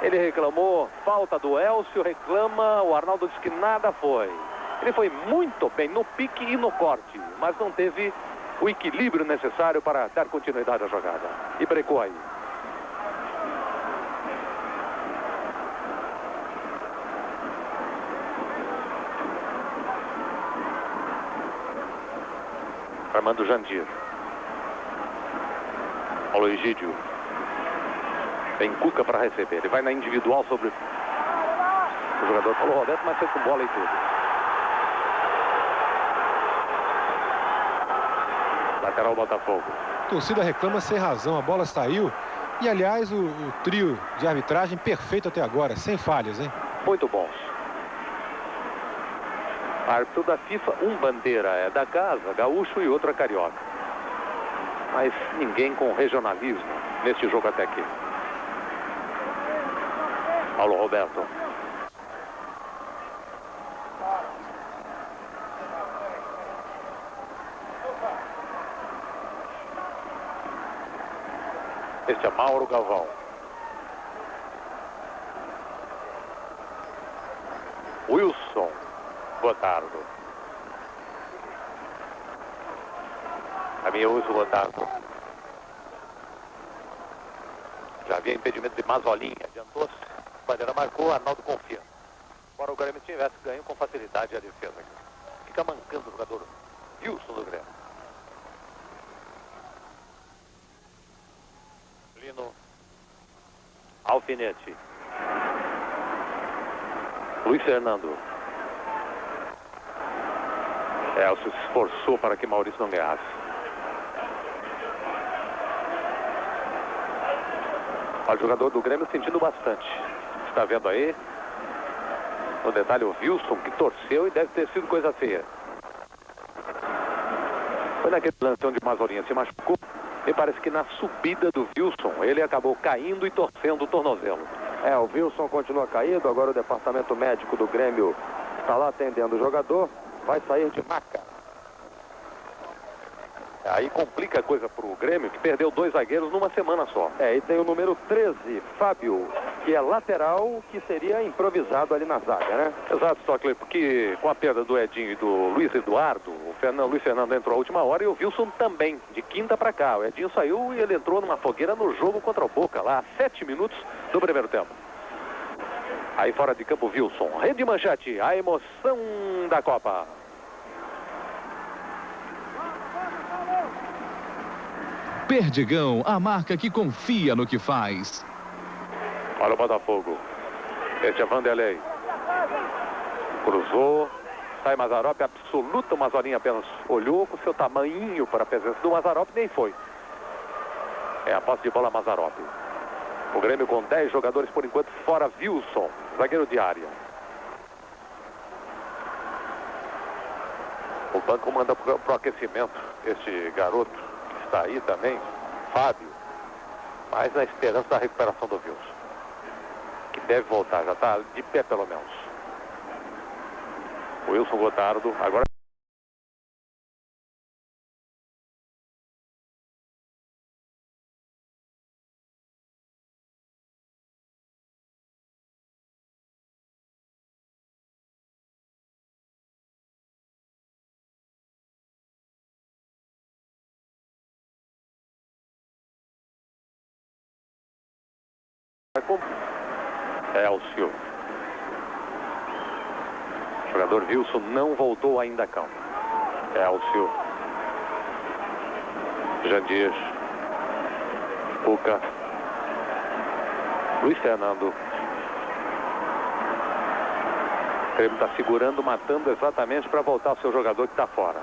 Ele reclamou. Falta do Elcio. Reclama. O Arnaldo disse que nada foi. Ele foi muito bem no pique e no corte. Mas não teve o equilíbrio necessário para dar continuidade à jogada. E brecou aí. Armando Jandir. Paulo Egídio. Tem Cuca para receber. Ele vai na individual sobre o jogador Paulo Roberto, mas foi com bola e tudo. Lateral Botafogo. A torcida reclama sem razão. A bola saiu. E, aliás, o trio de arbitragem perfeito até agora. Sem falhas, hein? Muito bons. Árbitro da FIFA, um bandeira é da casa, gaúcho, e outro é carioca. Mas ninguém com regionalismo neste jogo até aqui. Paulo Roberto. Este é Mauro Galvão. Wilson Gotardo. A minha Wilson Gotardo. Já havia impedimento de Mazolinha. Adiantou-se. Bandeira marcou, Arnaldo confia. Embora o Grêmio tivesse ganho com facilidade a defesa. Fica mancando o jogador Wilson do Grêmio. Lino. Alfinete. Luiz Fernando. Elcio se esforçou para que Maurício não ganhasse. O jogador do Grêmio sentindo bastante. Está vendo aí? No detalhe o Wilson, que torceu e deve ter sido coisa feia. Foi naquele lance onde o Mazolinha se machucou. Me parece que na subida do Wilson ele acabou caindo e torcendo o tornozelo. O Wilson continua caído. Agora o departamento médico do Grêmio está lá atendendo o jogador. Vai sair de maca. Aí complica a coisa para o Grêmio, que perdeu 2 zagueiros numa semana só. E tem o número 13, Fábio, que é lateral, que seria improvisado ali na zaga, né? Exato, Stockler, porque com a perda do Edinho e do Luiz Eduardo, o Luiz Fernando entrou à última hora e o Wilson também, de quinta para cá. O Edinho saiu e ele entrou numa fogueira no jogo contra o Boca, lá a 7 minutos do primeiro tempo. Aí fora de campo, Wilson. Rede manchete, a emoção da Copa. Perdigão, a marca que confia no que faz. Olha o Botafogo. Este é Vanderlei. Cruzou. Sai Mazzaropi, absoluta. O Mazolinha apenas olhou com seu tamanhinho para a presença do Mazzaropi, nem foi. É a posse de bola Mazzaropi. O Grêmio com 10 jogadores por enquanto, fora Wilson, zagueiro de área. O banco manda para o aquecimento este garoto que está aí também, Fábio, mas na esperança da recuperação do Wilson, que deve voltar, já está de pé pelo menos. O Wilson Gotardo, agora Elcio. O jogador Wilson não voltou ainda a campo. Elcio. Jandir. Cuca. Luiz Fernando. O Grêmio está segurando, matando exatamente para voltar o seu jogador que está fora.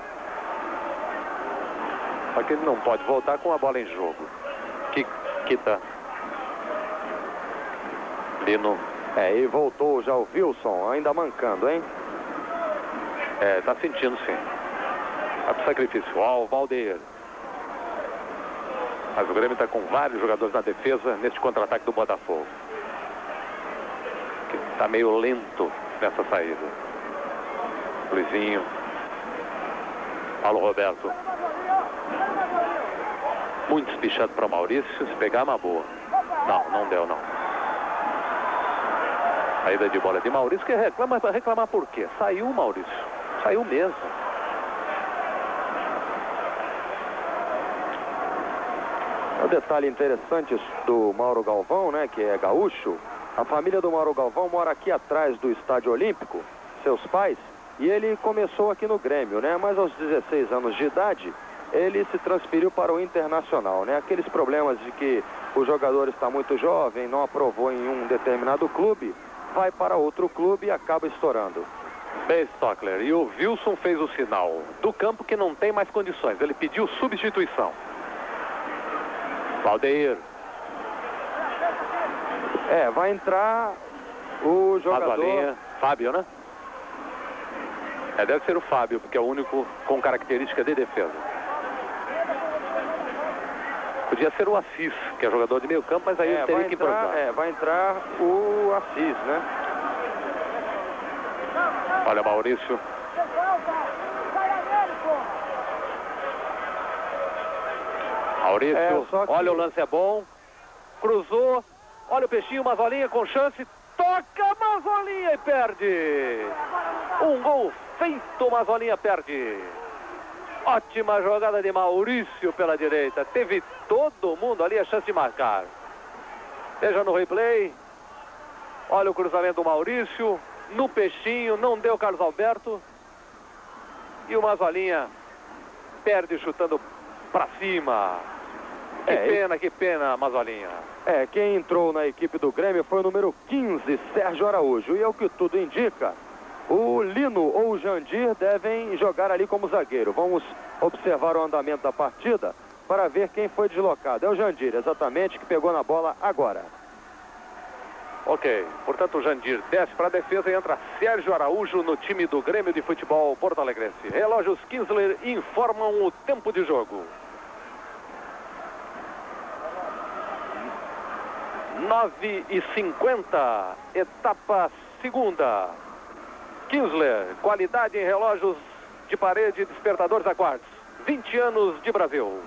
Só que ele não pode voltar com a bola em jogo. Quita. Lino. E voltou já o Wilson, ainda mancando, hein? Tá sentindo sim. Vai pro sacrifício. Ó, o Valdeir. Mas o Grêmio está com vários jogadores na defesa neste contra-ataque do Botafogo, que está meio lento nessa saída. Luizinho. Paulo Roberto. Muito espichado para Maurício. Se pegar uma boa. Não deu não. Saída de bola de Maurício, que reclama. Vai reclamar por quê? Saiu o Maurício. Saiu mesmo. Um detalhe interessante do Mauro Galvão, né, que é gaúcho. A família do Mauro Galvão mora aqui atrás do Estádio Olímpico, seus pais, e ele começou aqui no Grêmio, né, mas aos 16 anos de idade, ele se transferiu para o Internacional, né, aqueles problemas de que o jogador está muito jovem, não aprovou em um determinado clube, vai para outro clube e acaba estourando. Bem, Stockler, e o Wilson fez o sinal do campo que não tem mais condições. Ele pediu substituição. Valdeir. Vai entrar o jogador... Mazolinha. Fábio, né? Deve ser o Fábio, porque é o único com característica de defesa. Podia ser o Assis, que é jogador de meio campo, mas aí ele teria que improvisar. Vai entrar o Assis, né? Olha Maurício. Maurício, olha o lance é bom. Cruzou. Olha o peixinho, Mazolinha com chance. Toca Mazolinha e perde. Um gol feito, Mazolinha perde. Ótima jogada de Maurício pela direita. Teve todo mundo ali a chance de marcar. Veja no replay. Olha o cruzamento do Maurício. No peixinho, não deu Carlos Alberto. E o Mazolinha perde chutando para cima. Que pena, Mazolinha. Quem entrou na equipe do Grêmio foi o número 15, Sérgio Araújo. E é o que tudo indica, o Lino ou o Jandir devem jogar ali como zagueiro. Vamos observar o andamento da partida para ver quem foi deslocado. É o Jandir, exatamente, que pegou na bola agora. Ok, portanto o Jandir desce para a defesa e entra Sérgio Araújo no time do Grêmio de Futebol Porto Alegrense. Relógios Kinsler informam o tempo de jogo. 9h50, etapa segunda. Kinsler, qualidade em relógios de parede, despertadores a quartz. 20 anos de Brasil.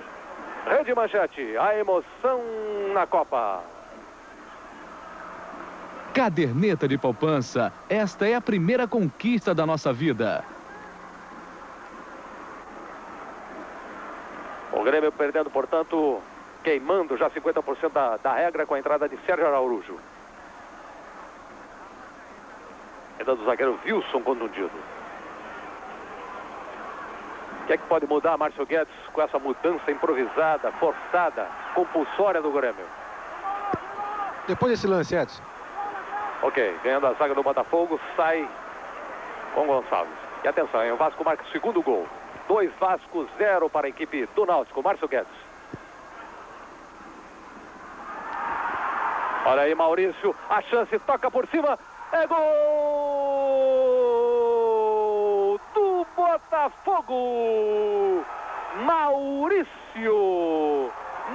Rede Manchete, a emoção na Copa. Caderneta de poupança, esta é a primeira conquista da nossa vida. O Grêmio perdendo, portanto, queimando já 50% da regra com a entrada de Sérgio Araújo. Entrada do zagueiro Wilson contundido. O que é que pode mudar, Márcio Guedes, com essa mudança improvisada, forçada, compulsória do Grêmio? Depois desse lance, Edson. Ok, ganhando a zaga do Botafogo, sai com Gonçalves. E atenção, hein? O Vasco marca o segundo gol. 2 Vasco, 0 para a equipe do Náutico. Márcio Guedes. Olha aí, Maurício, a chance, toca por cima, é gol do Botafogo!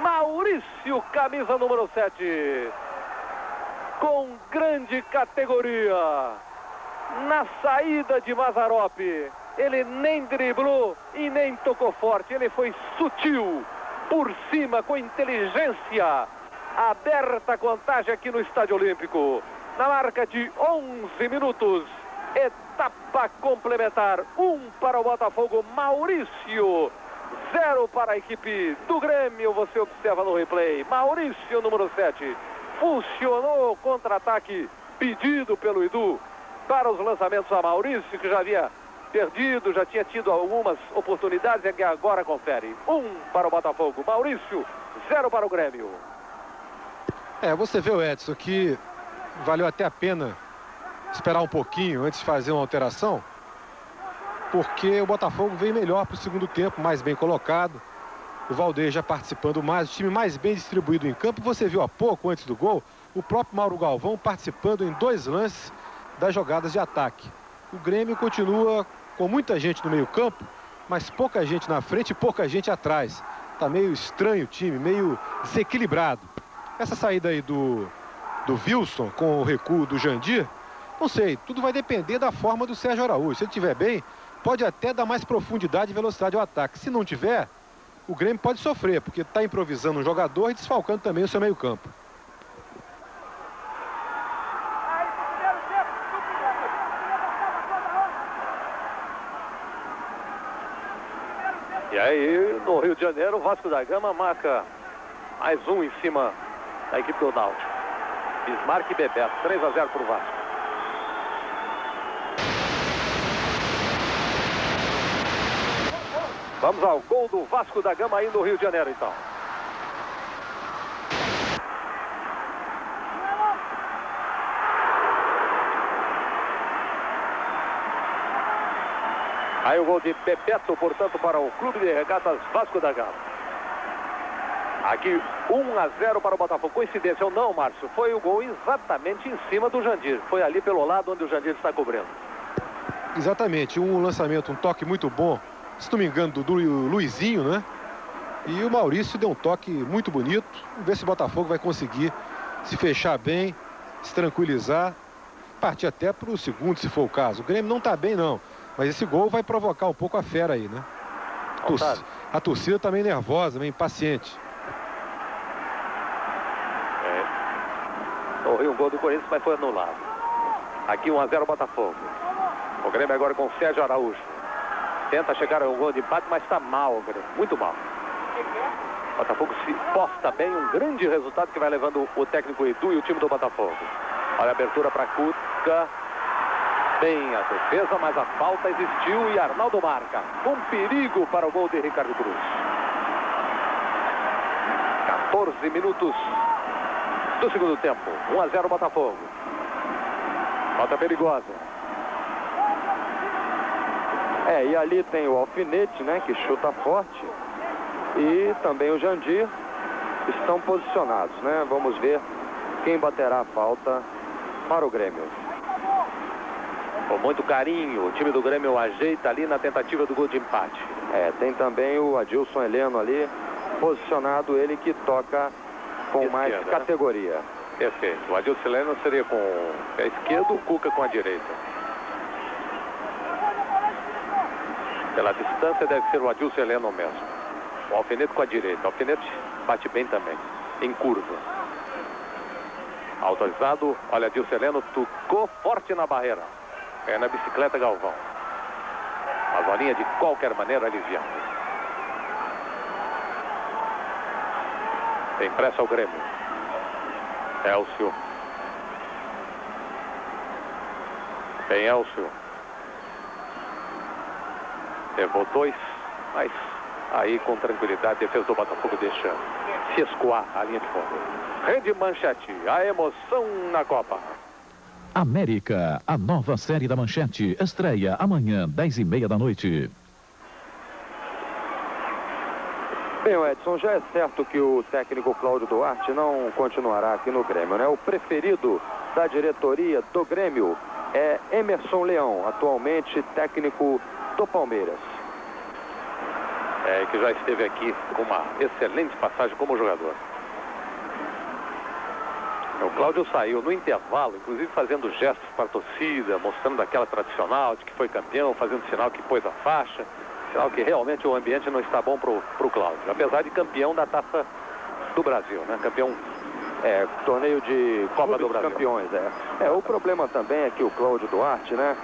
Maurício, camisa número 7. Com grande categoria, na saída de Mazzaropi, ele nem driblou e nem tocou forte, ele foi sutil, por cima, com inteligência, aberta a contagem aqui no Estádio Olímpico, na marca de 11 minutos, etapa complementar, 1 para o Botafogo, Maurício, 0 para a equipe do Grêmio, você observa no replay, Maurício, número 7, funcionou o contra-ataque pedido pelo Edu para os lançamentos a Maurício, que já havia perdido, já tinha tido algumas oportunidades e que agora confere. 1 para o Botafogo, Maurício, 0 para o Grêmio. Você vê, o Edson, que valeu até a pena esperar um pouquinho antes de fazer uma alteração, porque o Botafogo veio melhor para o segundo tempo, mais bem colocado. O Valdeir já participando mais, o time mais bem distribuído em campo. Você viu há pouco, antes do gol, o próprio Mauro Galvão participando em 2 lances das jogadas de ataque. O Grêmio continua com muita gente no meio campo, mas pouca gente na frente e pouca gente atrás. Tá meio estranho o time, meio desequilibrado. Essa saída aí do Wilson com o recuo do Jandir, não sei, tudo vai depender da forma do Sérgio Araújo. Se ele estiver bem, pode até dar mais profundidade e velocidade ao ataque. Se não tiver, o Grêmio pode sofrer, porque está improvisando um jogador e desfalcando também o seu meio-campo. E aí, no Rio de Janeiro, o Vasco da Gama marca mais 1 em cima da equipe do Náutico. Bismarck e Bebeto, 3-0 para o Vasco. Vamos ao gol do Vasco da Gama aí no Rio de Janeiro, então. Aí o gol de Bebeto, portanto, para o Clube de Regatas Vasco da Gama. Aqui 1-0 para o Botafogo. Coincidência ou não, Márcio? Foi o gol exatamente em cima do Jandir. Foi ali pelo lado onde o Jandir está cobrindo. Exatamente, um lançamento, um toque muito bom, se não me engano, do Luizinho, né? E o Maurício deu um toque muito bonito. Vamos ver se o Botafogo vai conseguir se fechar bem, se tranquilizar, partir até para o segundo, se for o caso. O Grêmio não está bem, não. Mas esse gol vai provocar um pouco a fera aí, né? A torcida está meio nervosa, meio impaciente. Correu um gol do Corinthians, mas foi anulado. Aqui 1-0 Botafogo. O Grêmio agora com Sérgio Araújo. Tenta chegar ao gol de empate, mas está mal o Grêmio, muito mal. O Botafogo se posta bem, um grande resultado que vai levando o técnico Edu e o time do Botafogo. Olha a abertura para Cuca. Bem a defesa, mas a falta existiu e Arnaldo marca. Com perigo para o gol de Ricardo Cruz. 14 minutos do segundo tempo. 1-0 Botafogo. Falta perigosa. E ali tem o Alfinete, né, que chuta forte. E também o Jandir estão posicionados, né? Vamos ver quem baterá a falta para o Grêmio. Com muito carinho, o time do Grêmio ajeita ali na tentativa do gol de empate. Tem também o Adilson Heleno ali, posicionado, ele que toca com Esquerda, mais categoria. Né? Perfeito. O Adilson Heleno seria com o pé esquerdo, o Cuca com a direita. Pela distância deve ser o Adilson Heleno mesmo. O Alfinete com a direita. O Alfinete bate bem também, em curva. Autorizado, olha, Adilson Heleno tocou forte na barreira. Na bicicleta Galvão. A bolinha de qualquer maneira aliviada. Tem pressa ao Grêmio. Elcio. Tem Elcio. Levou 2, mas aí com tranquilidade a defesa do Botafogo deixa se escoar a linha de fundo. Rede Manchete, a emoção na Copa. América, a nova série da Manchete, estreia amanhã, 10h30 da noite. Bem, Edson, já é certo que o técnico Cláudio Duarte não continuará aqui no Grêmio, né? O preferido da diretoria do Grêmio é Emerson Leão, atualmente técnico do Palmeiras. Que já esteve aqui com uma excelente passagem como jogador. O Cláudio saiu no intervalo, inclusive fazendo gestos para a torcida, mostrando aquela tradicional de que foi campeão, fazendo sinal que pôs a faixa, sinal que realmente o ambiente não está bom para o Cláudio, apesar de campeão da Taça do Brasil, né? Campeão, torneio de Copa do Brasil. Campeões, o problema também é que o Cláudio Duarte, né?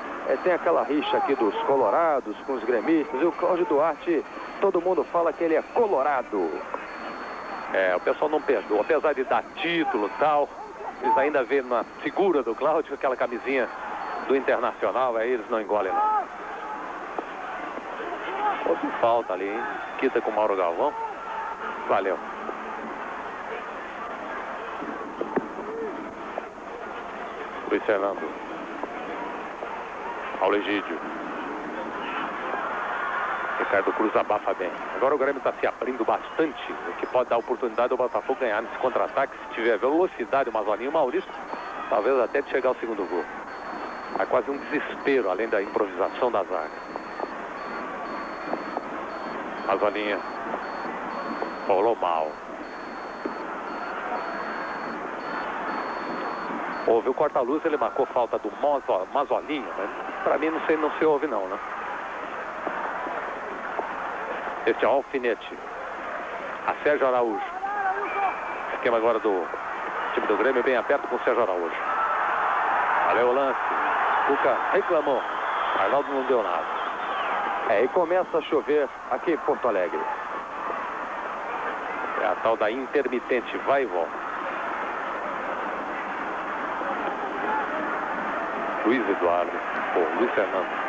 Tem aquela rixa aqui dos colorados com os gremistas, e o Cláudio Duarte, todo mundo fala que ele é colorado. O pessoal não perdoa, apesar de dar título e tal, eles ainda vêem na figura do Cláudio aquela camisinha do Internacional, aí eles não engolem não. Houve falta ali, hein? Quita com o Mauro Galvão. Valeu. Luiz Fernando. Paulo Egídio. Ricardo Cruz abafa bem. Agora o Grêmio está se abrindo bastante, o que pode dar oportunidade ao Botafogo ganhar nesse contra-ataque. Se tiver velocidade, o Mazolinho e o Maurício, talvez até de chegar ao segundo gol. Há quase um desespero, além da improvisação da zaga. Mazolinha. Rolou mal. Houve o corta-luz, ele marcou falta do Mazolinha, mas para mim não se ouve não, né? Este é o Alfinete. A Sérgio Araújo. Esquema agora do time do Grêmio, bem aberto com o Sérgio Araújo. Valeu o lance. Cuca reclamou. Arnaldo não deu nada. E começa a chover aqui em Porto Alegre. É a tal da intermitente, vai e volta. Luiz Eduardo. Luiz Fernando.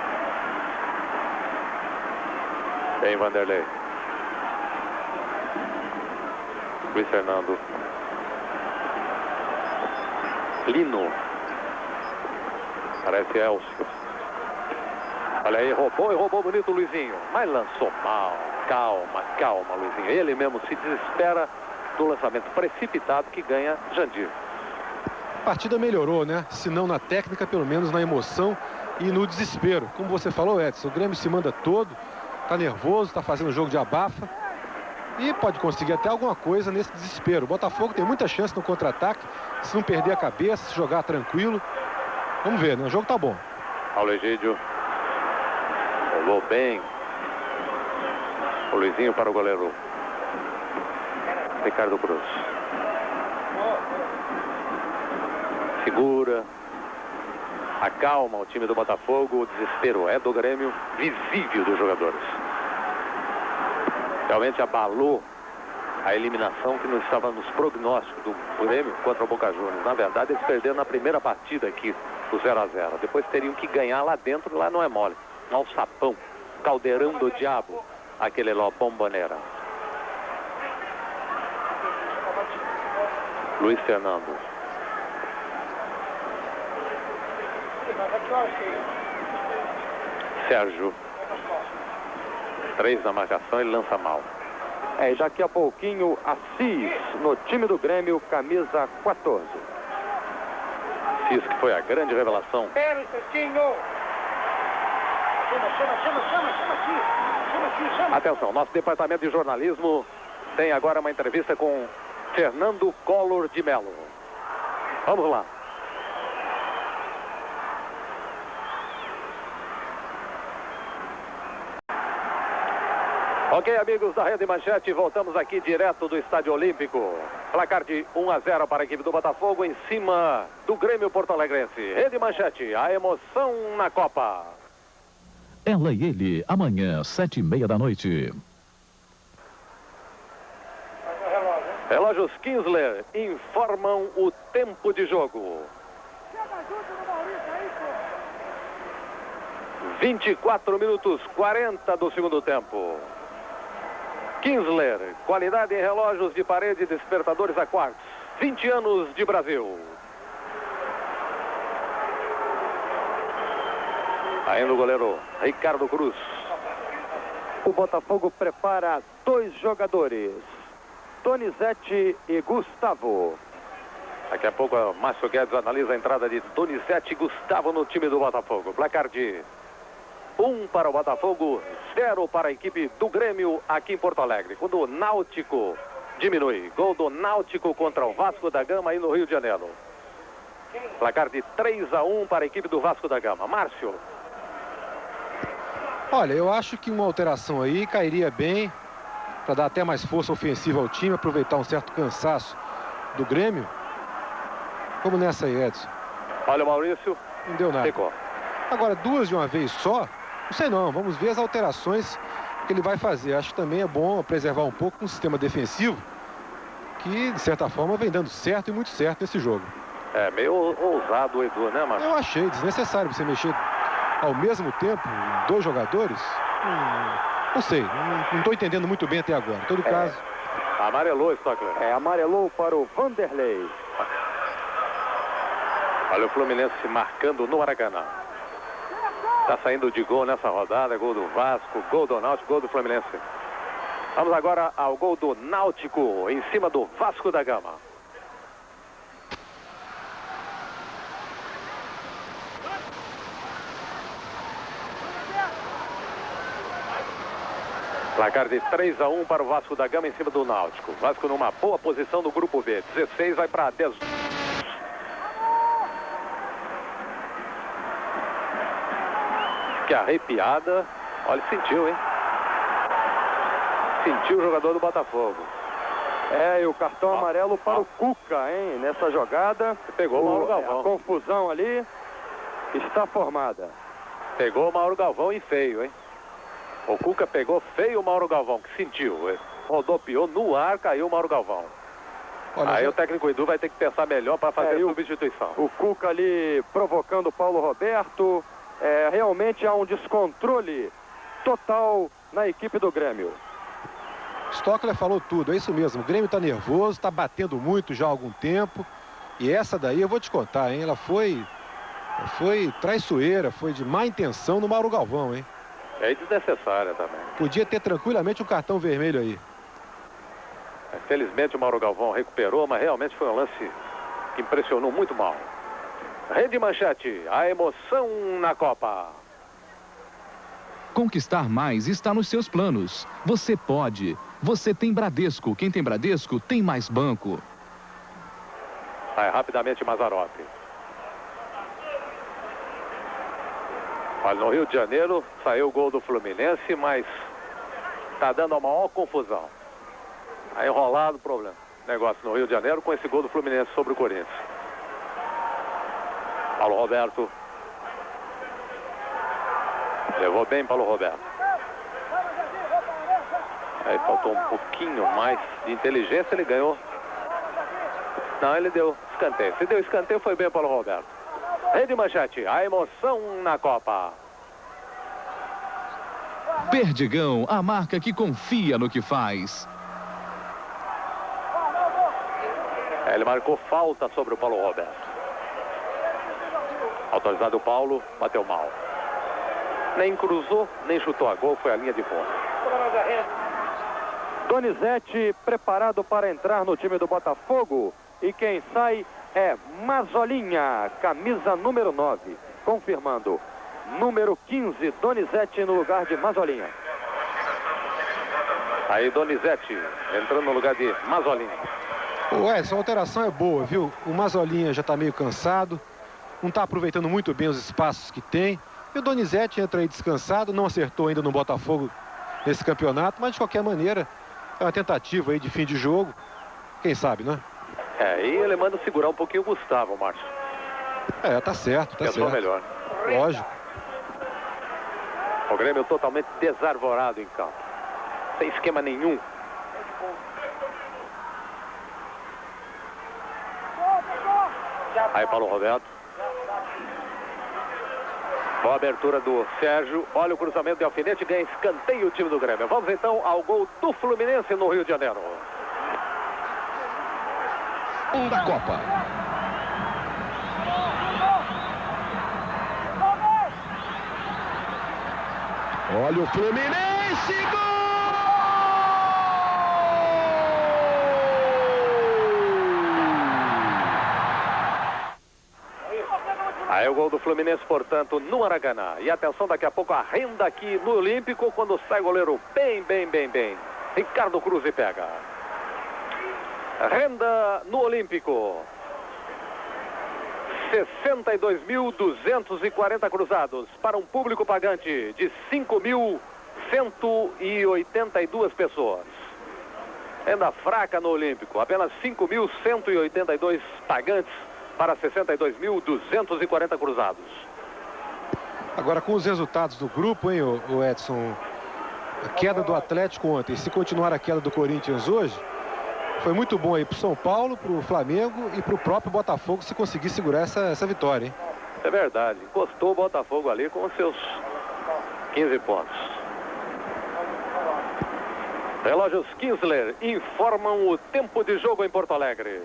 Tem Vanderlei. Luiz Fernando. Lino. Parece Elcio. Olha aí, roubou bonito o Luizinho. Mas lançou mal. Calma, Luizinho. Ele mesmo se desespera do lançamento precipitado que ganha Jandir. A partida melhorou, né? Se não na técnica, pelo menos na emoção e no desespero. Como você falou, Edson, o Grêmio se manda todo. Tá nervoso, tá fazendo jogo de abafa e pode conseguir até alguma coisa nesse desespero. O Botafogo tem muita chance no contra-ataque, se não perder a cabeça, se jogar tranquilo. Vamos ver, né? O jogo tá bom. Paulo Egídio. Rolou bem. O Luizinho para o goleiro Ricardo Cruz. Segura. Acalma o time do Botafogo. O desespero é do Grêmio, visível dos jogadores. Realmente abalou a eliminação que não estava nos prognósticos do Grêmio contra o Boca Juniors. Na verdade, eles perderam na primeira partida aqui, o 0-0. Depois teriam que ganhar lá dentro, lá não é mole. Ao sapão, caldeirão do diabo, aquele lá, Bombonera. Luiz Fernando. Sérgio. 3 na marcação, ele lança mal. E daqui a pouquinho, Assis, no time do Grêmio, camisa 14. Assis, que foi a grande revelação. Pera, Serginho! Chama. Atenção, nosso departamento de jornalismo tem agora uma entrevista com Fernando Collor de Mello. Vamos lá. Ok, amigos da Rede Manchete, voltamos aqui direto do Estádio Olímpico. Placar de 1-0 para a equipe do Botafogo em cima do Grêmio Porto Alegrense. Rede Manchete, a emoção na Copa. Ela e ele, amanhã, 7h30 da noite. Relógios Kinsler informam o tempo de jogo. 24 minutos 40 do segundo tempo. Kinsler, qualidade em relógios de parede e despertadores a quartz. 20 anos de Brasil. Ainda o goleiro Ricardo Cruz. O Botafogo prepara 2 jogadores, Donizete e Gustavo. Daqui a pouco o Márcio Guedes analisa a entrada de Donizete e Gustavo no time do Botafogo. Placar de 1 para o Botafogo, 0 para a equipe do Grêmio aqui em Porto Alegre. Quando o Náutico diminui. Gol do Náutico contra o Vasco da Gama aí no Rio de Janeiro. Placar de 3-1 para a equipe do Vasco da Gama. Márcio. Olha, eu acho que uma alteração aí cairia bem para dar até mais força ofensiva ao time, aproveitar um certo cansaço do Grêmio. Vamos nessa aí, Edson. Olha o Maurício. Não deu nada. Ficou. Agora, 2 de uma vez só, não sei não. Vamos ver as alterações que ele vai fazer. Acho que também é bom preservar um pouco um sistema defensivo que, de certa forma, vem dando certo e muito certo nesse jogo. É meio ousado o Edu, né, Márcio? Eu achei desnecessário você mexer ao mesmo tempo 2 jogadores. Não sei, não estou entendendo muito bem até agora. Em todo caso... Amarelou, Stockler. Amarelou para o Vanderlei. Olha o Fluminense se marcando no Maracanã. Está saindo de gol nessa rodada. Gol do Vasco, gol do Náutico, gol do Fluminense. Vamos agora ao gol do Náutico em cima do Vasco da Gama. Placar de 3-1 para o Vasco da Gama em cima do Náutico. Vasco numa boa posição no grupo B. 16 vai para 10. Que arrepiada. Olha, sentiu, hein? Sentiu o jogador do Botafogo. E o cartão amarelo para o Cuca, hein? Nessa jogada. Pegou o Mauro Galvão. A confusão ali está formada. Pegou o Mauro Galvão e feio, hein? O Cuca pegou feio o Mauro Galvão, que sentiu. Rodopiou no ar, caiu o Mauro Galvão. Olha, aí o técnico Edu vai ter que pensar melhor para fazer a substituição. O Cuca ali provocando o Paulo Roberto. Realmente há um descontrole total na equipe do Grêmio. Stockler falou tudo, é isso mesmo. O Grêmio está nervoso, está batendo muito já há algum tempo. E essa daí eu vou te contar, hein? Ela foi traiçoeira, foi de má intenção no Mauro Galvão, hein? É desnecessária também. Podia ter tranquilamente um cartão vermelho aí. Felizmente o Mauro Galvão recuperou, mas realmente foi um lance que impressionou muito mal. Rede Manchete, a emoção na Copa. Conquistar mais está nos seus planos. Você pode. Você tem Bradesco. Quem tem Bradesco tem mais banco. Vai rapidamente Mazzaropi. Olha, no Rio de Janeiro saiu o gol do Fluminense, mas tá dando a maior confusão. Tá enrolado o problema. Negócio no Rio de Janeiro com esse gol do Fluminense sobre o Corinthians. Paulo Roberto. Levou bem Paulo Roberto. Aí faltou um pouquinho mais de inteligência, ele ganhou. Não, ele deu escanteio. Se deu escanteio, foi bem Paulo Roberto. Rede Manchete, a emoção na Copa. Perdigão, a marca que confia no que faz. Ele marcou falta sobre o Paulo Roberto. Autorizado o Paulo, bateu mal. Nem cruzou, nem chutou a gol, foi a linha de fundo. Donizete preparado para entrar no time do Botafogo. E quem sai é Mazolinha, camisa número 9. Confirmando, número 15, Donizete no lugar de Mazolinha. Aí Donizete entrando no lugar de Mazolinha. Essa alteração é boa, viu? O Mazolinha já está meio cansado, não está aproveitando muito bem os espaços que tem. E o Donizete entra aí descansado, não acertou ainda no Botafogo nesse campeonato, mas de qualquer maneira é uma tentativa aí de fim de jogo. Quem sabe, né? E ele manda segurar um pouquinho o Gustavo, Márcio. Tá certo, tá Pensou certo. melhor. Lógico. O Grêmio totalmente desarvorado em campo. Sem esquema nenhum. Aí Paulo Roberto. Boa abertura do Sérgio. Olha o cruzamento de alfinete, ganha escanteio o time do Grêmio. Vamos então ao gol do Fluminense no Rio de Janeiro. Da Copa. Olha o Fluminense, gol! Aí o gol do Fluminense, portanto, no Maracanã. E atenção, daqui a pouco a renda aqui no Olímpico, quando sai o goleiro bem. Ricardo Cruz e pega. Renda no Olímpico. 62.240 cruzados para um público pagante de 5.182 pessoas. Renda fraca no Olímpico, apenas 5.182 pagantes para 62.240 cruzados. Agora, com os resultados do grupo, hein, o Edson, a queda do Atlético ontem, se continuar a queda do Corinthians hoje, foi muito bom aí pro São Paulo, pro Flamengo e pro próprio Botafogo se conseguir segurar essa vitória, hein? É verdade, encostou o Botafogo ali com os seus 15 pontos. Relógios Kinsler informam o tempo de jogo em Porto Alegre.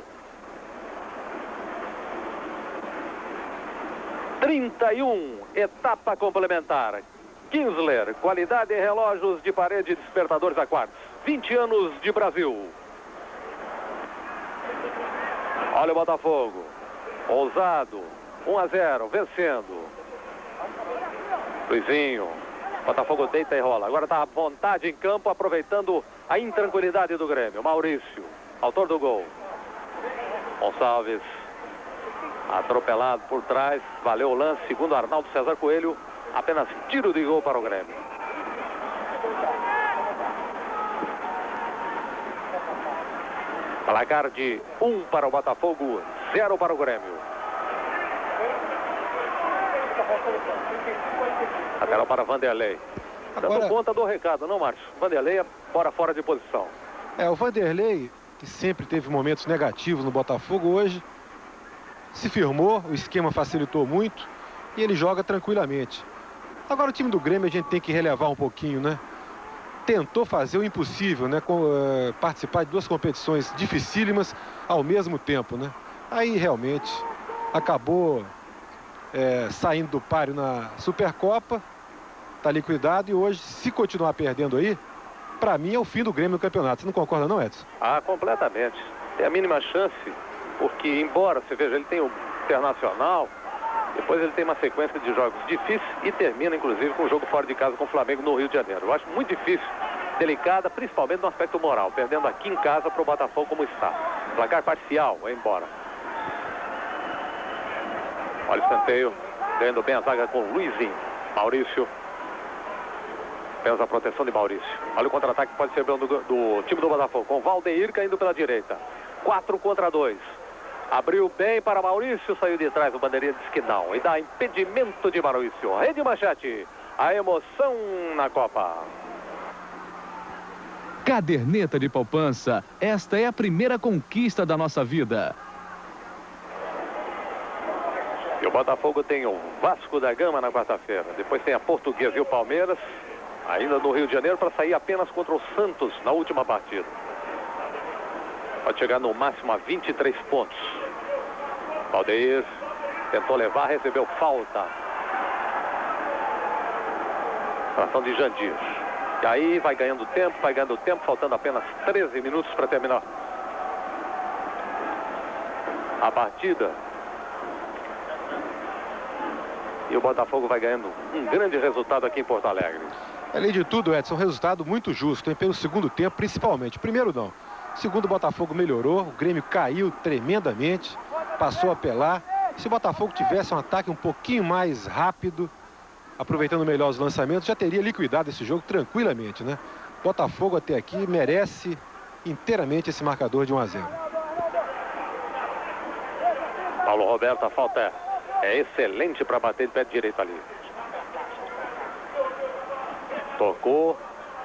31, etapa complementar. Kinsler, qualidade em relógios de parede e despertadores a quartzo. 20 anos de Brasil. Olha o Botafogo. Ousado. 1-0, vencendo. Luizinho. Botafogo deita e rola. Agora está à vontade em campo, aproveitando a intranquilidade do Grêmio. Maurício, autor do gol. Gonçalves. Atropelado por trás. Valeu o lance. Segundo Arnaldo César Coelho. Apenas tiro de gol para o Grêmio. Placar de 1 para o Botafogo, 0 para o Grêmio. Lateral para Vanderlei. Dando conta do recado, não, Márcio? Vanderlei fora de posição. O Vanderlei, que sempre teve momentos negativos no Botafogo, hoje se firmou, o esquema facilitou muito e ele joga tranquilamente. Agora o time do Grêmio a gente tem que relevar um pouquinho, né? Tentou fazer o impossível, né? Participar de duas competições dificílimas ao mesmo tempo, né? Aí realmente acabou saindo do páreo na Supercopa, tá liquidado e hoje, se continuar perdendo aí, pra mim é o fim do Grêmio no campeonato. Você não concorda não, Edson? Completamente. Tem a mínima chance, porque embora, você veja, ele tem o Internacional, depois ele tem uma sequência de jogos difíceis e termina, inclusive, com um jogo fora de casa com o Flamengo no Rio de Janeiro. Eu acho muito difícil, delicada, principalmente no aspecto moral, perdendo aqui em casa para o Botafogo como está. Placar parcial, vai embora. Olha o escanteio, ganhando bem a zaga com o Luizinho. Maurício. Apenas a proteção de Maurício. Olha o contra-ataque que pode ser bom do time do Botafogo, com o Valdeir caindo pela direita. 4 contra 2. Abriu bem para Maurício, saiu de trás, o bandeirinha disse que não. E dá impedimento de Maurício. Rede Manchete, a emoção na Copa. Caderneta de poupança, esta é a primeira conquista da nossa vida. E o Botafogo tem o Vasco da Gama na quarta-feira. Depois tem a Portuguesa e o Palmeiras, ainda no Rio de Janeiro, para sair apenas contra o Santos na última partida. Pode chegar no máximo a 23 pontos. Valdeir tentou levar, recebeu falta. Ação de Jandir. E aí vai ganhando tempo, faltando apenas 13 minutos para terminar a partida. E o Botafogo vai ganhando um grande resultado aqui em Porto Alegre. Além de tudo, Edson, um resultado muito justo, hein? Pelo segundo tempo, principalmente. Primeiro não. Segundo, o Botafogo melhorou, o Grêmio caiu tremendamente, passou a apelar. Se o Botafogo tivesse um ataque um pouquinho mais rápido, aproveitando melhor os lançamentos, já teria liquidado esse jogo tranquilamente, né? Botafogo até aqui merece inteiramente esse marcador de 1-0. Paulo Roberto, a falta é excelente para bater de pé direito ali. Tocou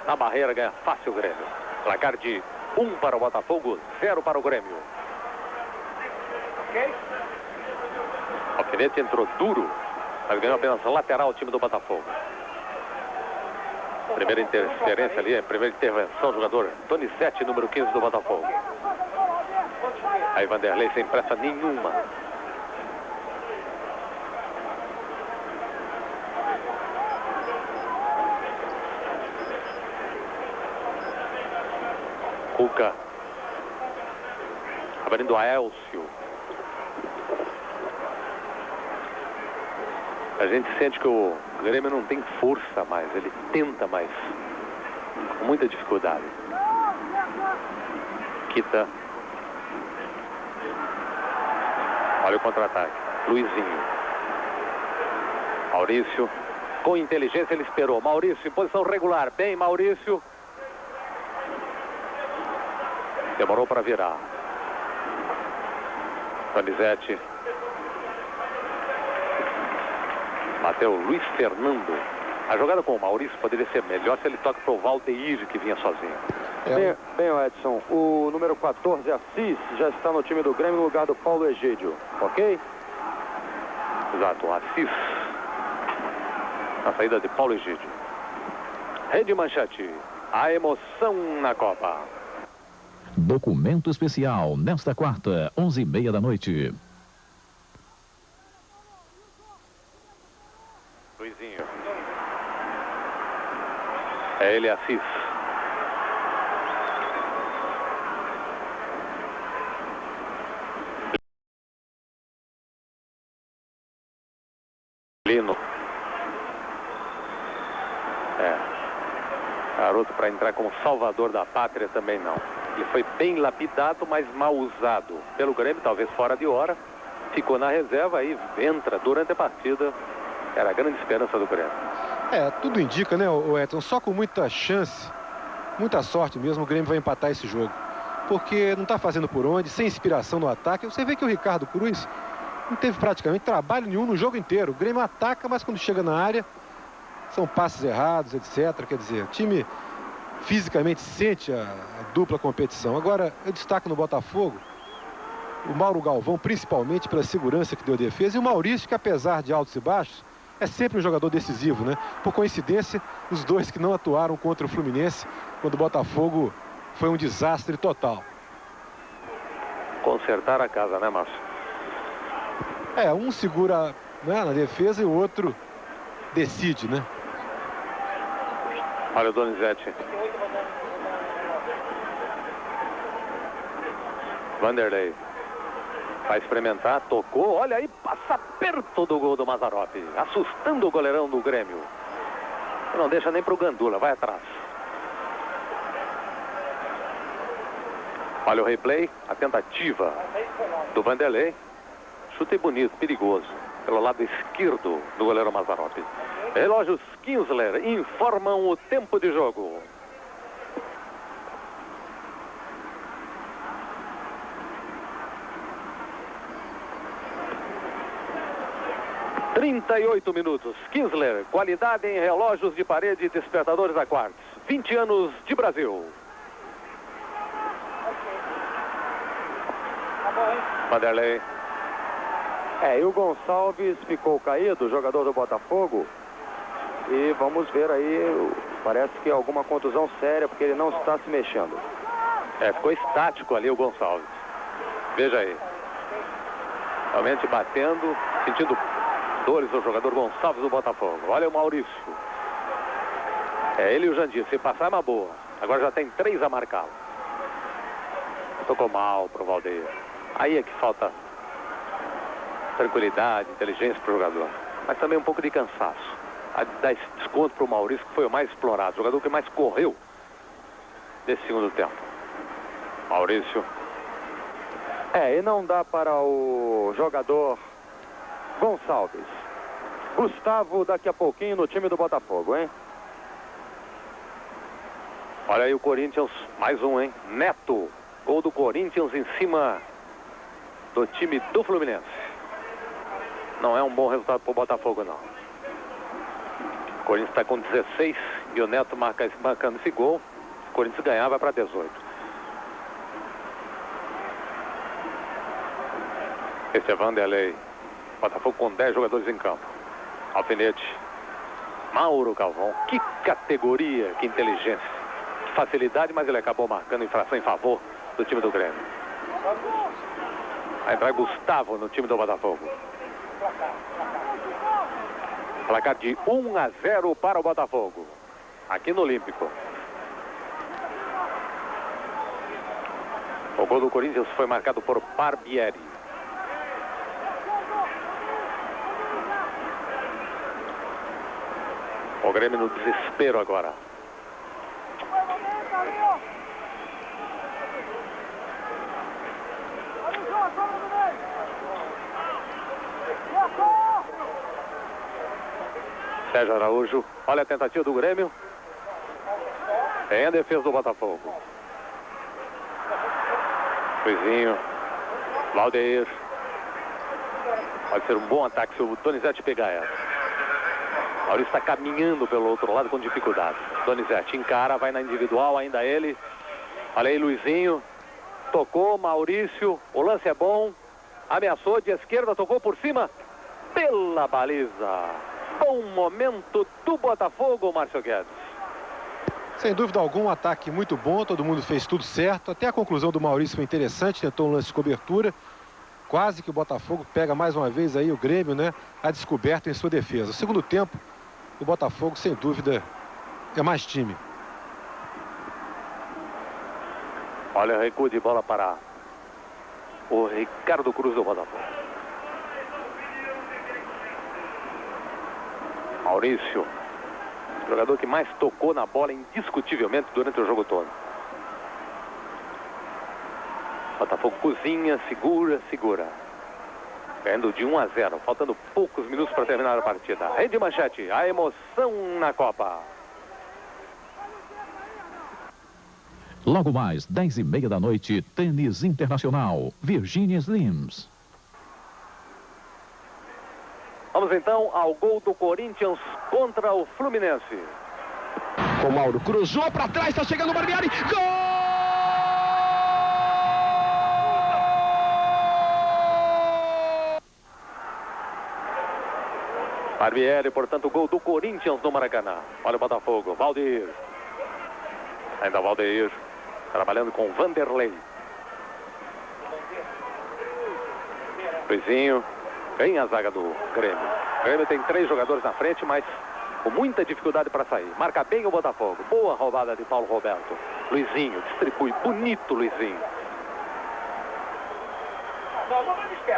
na barreira, ganha fácil o Grêmio. Placar de 1 para o Botafogo, 0 para o Grêmio. O Alfinete entrou duro, mas ganhou apenas lateral o time do Botafogo. Primeira interferência ali, primeira intervenção, jogador Donizete, número 15 do Botafogo. Aí Vanderlei sem pressa nenhuma. Cuca. Abrindo a Elcio. A gente sente que o Grêmio não tem força mais. Ele tenta mais. Com muita dificuldade. Quita. Olha o contra-ataque. Luizinho. Maurício. Com inteligência ele esperou. Maurício em posição regular. Bem, Maurício. Demorou para virar. Donizete. Bateu Luiz Fernando. A jogada com o Maurício poderia ser melhor se ele toca para o Valdeir, que vinha sozinho. Bem, Edson, o número 14, Assis, já está no time do Grêmio no lugar do Paulo Egídio, ok? Exato, Assis. Na saída de Paulo Egídio. Rede Manchete. A emoção na Copa. Documento especial, nesta quarta, 11h30 da noite. Luizinho. É ele, Assis. Lino. Garoto para entrar como salvador da pátria também não. Ele foi bem lapidado, mas mal usado pelo Grêmio, talvez fora de hora. Ficou na reserva e entra durante a partida. Era a grande esperança do Grêmio. Tudo indica, né, o Edson? Só com muita chance, muita sorte mesmo, o Grêmio vai empatar esse jogo. Porque não está fazendo por onde, sem inspiração no ataque. Você vê que o Ricardo Cruz não teve praticamente trabalho nenhum no jogo inteiro. O Grêmio ataca, mas quando chega na área, são passes errados, etc. Quer dizer, o time fisicamente sente a dupla competição. Agora, eu destaco no Botafogo o Mauro Galvão, principalmente pela segurança que deu a defesa, e o Maurício, que apesar de altos e baixos, é sempre um jogador decisivo, né? Por coincidência, os dois que não atuaram contra o Fluminense, quando o Botafogo foi um desastre total. Consertar a casa, né, Márcio? Um segura, né, na defesa e o outro decide, né? Olha o Donizete. Vanderlei. Vai experimentar, tocou, olha aí, passa perto do gol do Mazzaropi, assustando o goleirão do Grêmio. Não deixa nem pro Gandula, vai atrás. Olha o replay, a tentativa do Vanderlei. Chute bonito, perigoso, pelo lado esquerdo do goleiro Mazzaropi. Relógios Kinsler informam o tempo de jogo. (38 minutos). Kinsler, qualidade em relógios de parede e despertadores a quartz. 20 anos de Brasil. Vanderlei. E o Gonçalves ficou caído, jogador do Botafogo. E vamos ver aí, parece que alguma contusão séria, porque ele não está se mexendo. Ficou estático ali o Gonçalves. Veja aí. Realmente batendo, sentindo dores o jogador Gonçalves do Botafogo. Olha o Maurício. É ele e o Jandir. Se passar é uma boa. Agora já tem 3 a marcá-lo. Tocou mal pro Valdeir. Aí é que falta tranquilidade, inteligência pro jogador. Mas também um pouco de cansaço. A dar esse desconto pro Maurício, que foi o mais explorado. O jogador que mais correu desse segundo tempo. Maurício. E não dá para o jogador Gonçalves. Gustavo daqui a pouquinho no time do Botafogo, hein? Olha aí o Corinthians, mais um, hein? Neto, gol do Corinthians em cima do time do Fluminense. Não é um bom resultado para o Botafogo, não. O Corinthians está com 16 e o Neto marcando esse gol. O Corinthians ganhar, vai para 18. Esse é Vanderlei. Botafogo com 10 jogadores em campo. Alfinete. Mauro Galvão. Que categoria, que inteligência. Facilidade, mas ele acabou marcando infração em favor do time do Grêmio. Aí vai Gustavo no time do Botafogo. Placar de 1-0 para o Botafogo. Aqui no Olímpico. O gol do Corinthians foi marcado por Barbieri. O Grêmio no desespero agora. Sérgio Araújo, olha a tentativa do Grêmio. Tem a defesa do Botafogo. Luizinho, Valdeir. Pode ser um bom ataque se o Donizete pegar essa. Maurício está caminhando pelo outro lado com dificuldade. Donizete encara, vai na individual, ainda ele. Olha aí, Luizinho. Tocou, Maurício. O lance é bom. Ameaçou de esquerda, tocou por cima. Pela baliza. Bom momento do Botafogo, Márcio Guedes. Sem dúvida alguma, um ataque muito bom. Todo mundo fez tudo certo. Até a conclusão do Maurício foi interessante. Tentou um lance de cobertura. Quase que o Botafogo pega mais uma vez aí o Grêmio, né? A descoberta em sua defesa. Segundo tempo, o Botafogo, sem dúvida, é mais time. Olha o recuo de bola para o Ricardo Cruz do Botafogo. Maurício, jogador que mais tocou na bola indiscutivelmente durante o jogo todo. Botafogo cozinha, segura. Ganhando de 1-0, faltando poucos minutos para terminar a partida. Rede Manchete, a emoção na Copa. Logo mais, 10h30 da noite, tênis internacional, Virginia Slims. Vamos então ao gol do Corinthians contra o Fluminense. O Mauro cruzou para trás, está chegando o Barbieri. Gol! Barbieri, portanto, gol do Corinthians no Maracanã. Olha o Botafogo, Valdeir. Ainda Valdeir, trabalhando com Vanderlei. Luizinho, ganha a zaga do Grêmio. O Grêmio tem 3 jogadores na frente, mas com muita dificuldade para sair. Marca bem o Botafogo. Boa roubada de Paulo Roberto. Luizinho, distribui, bonito Luizinho.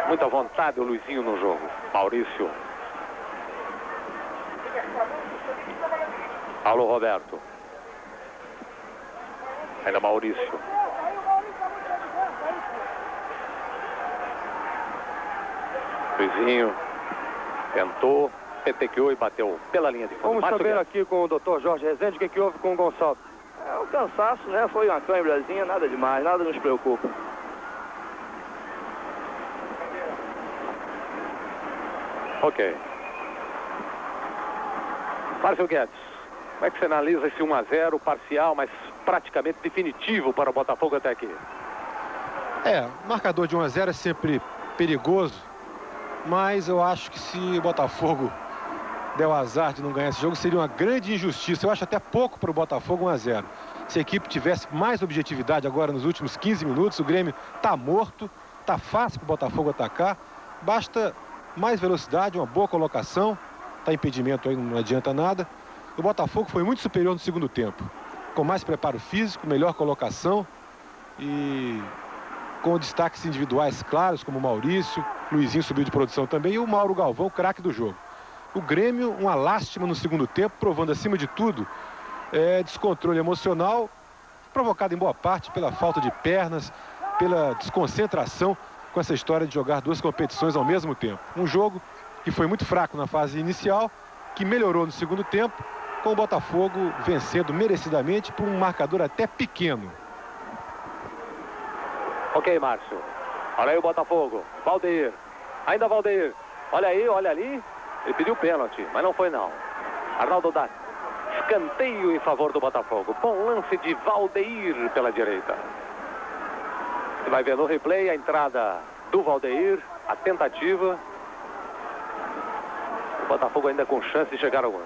Muita vontade o Luizinho no jogo. Maurício. Paulo Roberto. Ainda Maurício. Luizinho tentou, petequeou e bateu pela linha de fundo. Vamos saber aqui com o Dr. Jorge Rezende o que houve com o Gonçalves. É o cansaço, né? Foi uma câimbrazinha, nada demais, nada nos preocupa. Ok. Márcio Guedes, como é que você analisa esse 1-0 parcial, mas praticamente definitivo para o Botafogo até aqui? Marcador de 1-0 é sempre perigoso, mas eu acho que se o Botafogo der o azar de não ganhar esse jogo, seria uma grande injustiça. Eu acho até pouco para o Botafogo 1 a 0. Se a equipe tivesse mais objetividade agora nos últimos 15 minutos, o Grêmio está morto, está fácil para o Botafogo atacar. Basta mais velocidade, uma boa colocação. Está impedimento aí, não adianta nada. O Botafogo foi muito superior no segundo tempo. Com mais preparo físico, melhor colocação e com destaques individuais claros, como o Maurício, Luizinho subiu de produção também e o Mauro Galvão, o craque do jogo. O Grêmio, uma lástima no segundo tempo, provando acima de tudo descontrole emocional, provocado em boa parte pela falta de pernas, pela desconcentração com essa história de jogar duas competições ao mesmo tempo. Um jogo que foi muito fraco na fase inicial, que melhorou no segundo tempo, com o Botafogo vencendo merecidamente por um marcador até pequeno. Ok, Márcio. Olha aí o Botafogo. Valdeir. Ainda Valdeir. Olha aí, olha ali. Ele pediu pênalti, mas não foi não. Arnaldo dá escanteio em favor do Botafogo. Bom lance de Valdeir pela direita. Você vai ver no replay a entrada do Valdeir, a tentativa. O Botafogo ainda com chance de chegar ao gol.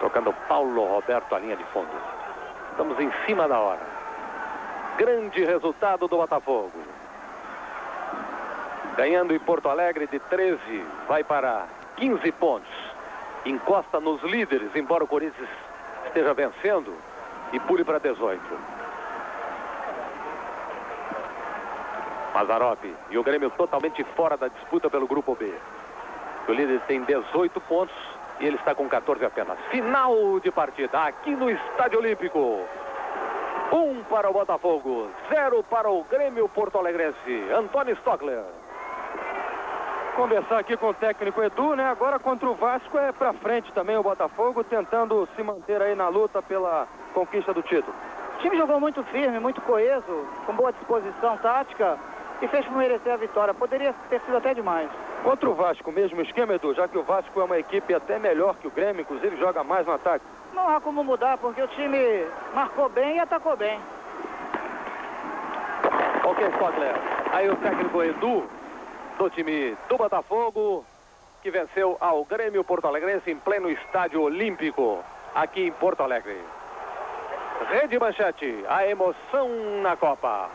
Tocando Paulo Roberto à linha de fundo. Estamos em cima da hora. Grande resultado do Botafogo. Ganhando em Porto Alegre de 13, vai para 15 pontos. Encosta nos líderes, embora o Corinthians esteja vencendo, e pule para 18. Mazzaropi e o Grêmio totalmente fora da disputa pelo Grupo B. O líder tem 18 pontos e ele está com 14 apenas. Final de partida aqui no Estádio Olímpico. 1 para o Botafogo, 0 para o Grêmio Porto Alegrense. Antônio Stockler. Conversar aqui com o técnico Edu, né? Agora contra o Vasco é pra frente também o Botafogo, tentando se manter aí na luta pela conquista do título. O time jogou muito firme, muito coeso, com boa disposição tática e fez por merecer a vitória. Poderia ter sido até demais. Contra o Vasco, mesmo esquema, Edu, já que o Vasco é uma equipe até melhor que o Grêmio, inclusive joga mais no ataque. Não há como mudar, porque o time marcou bem e atacou bem. Ok, Stockler. Aí o técnico Edu, do time do Botafogo, que venceu ao Grêmio Porto Alegrense em pleno Estádio Olímpico, aqui em Porto Alegre. Rede Manchete, a emoção na Copa.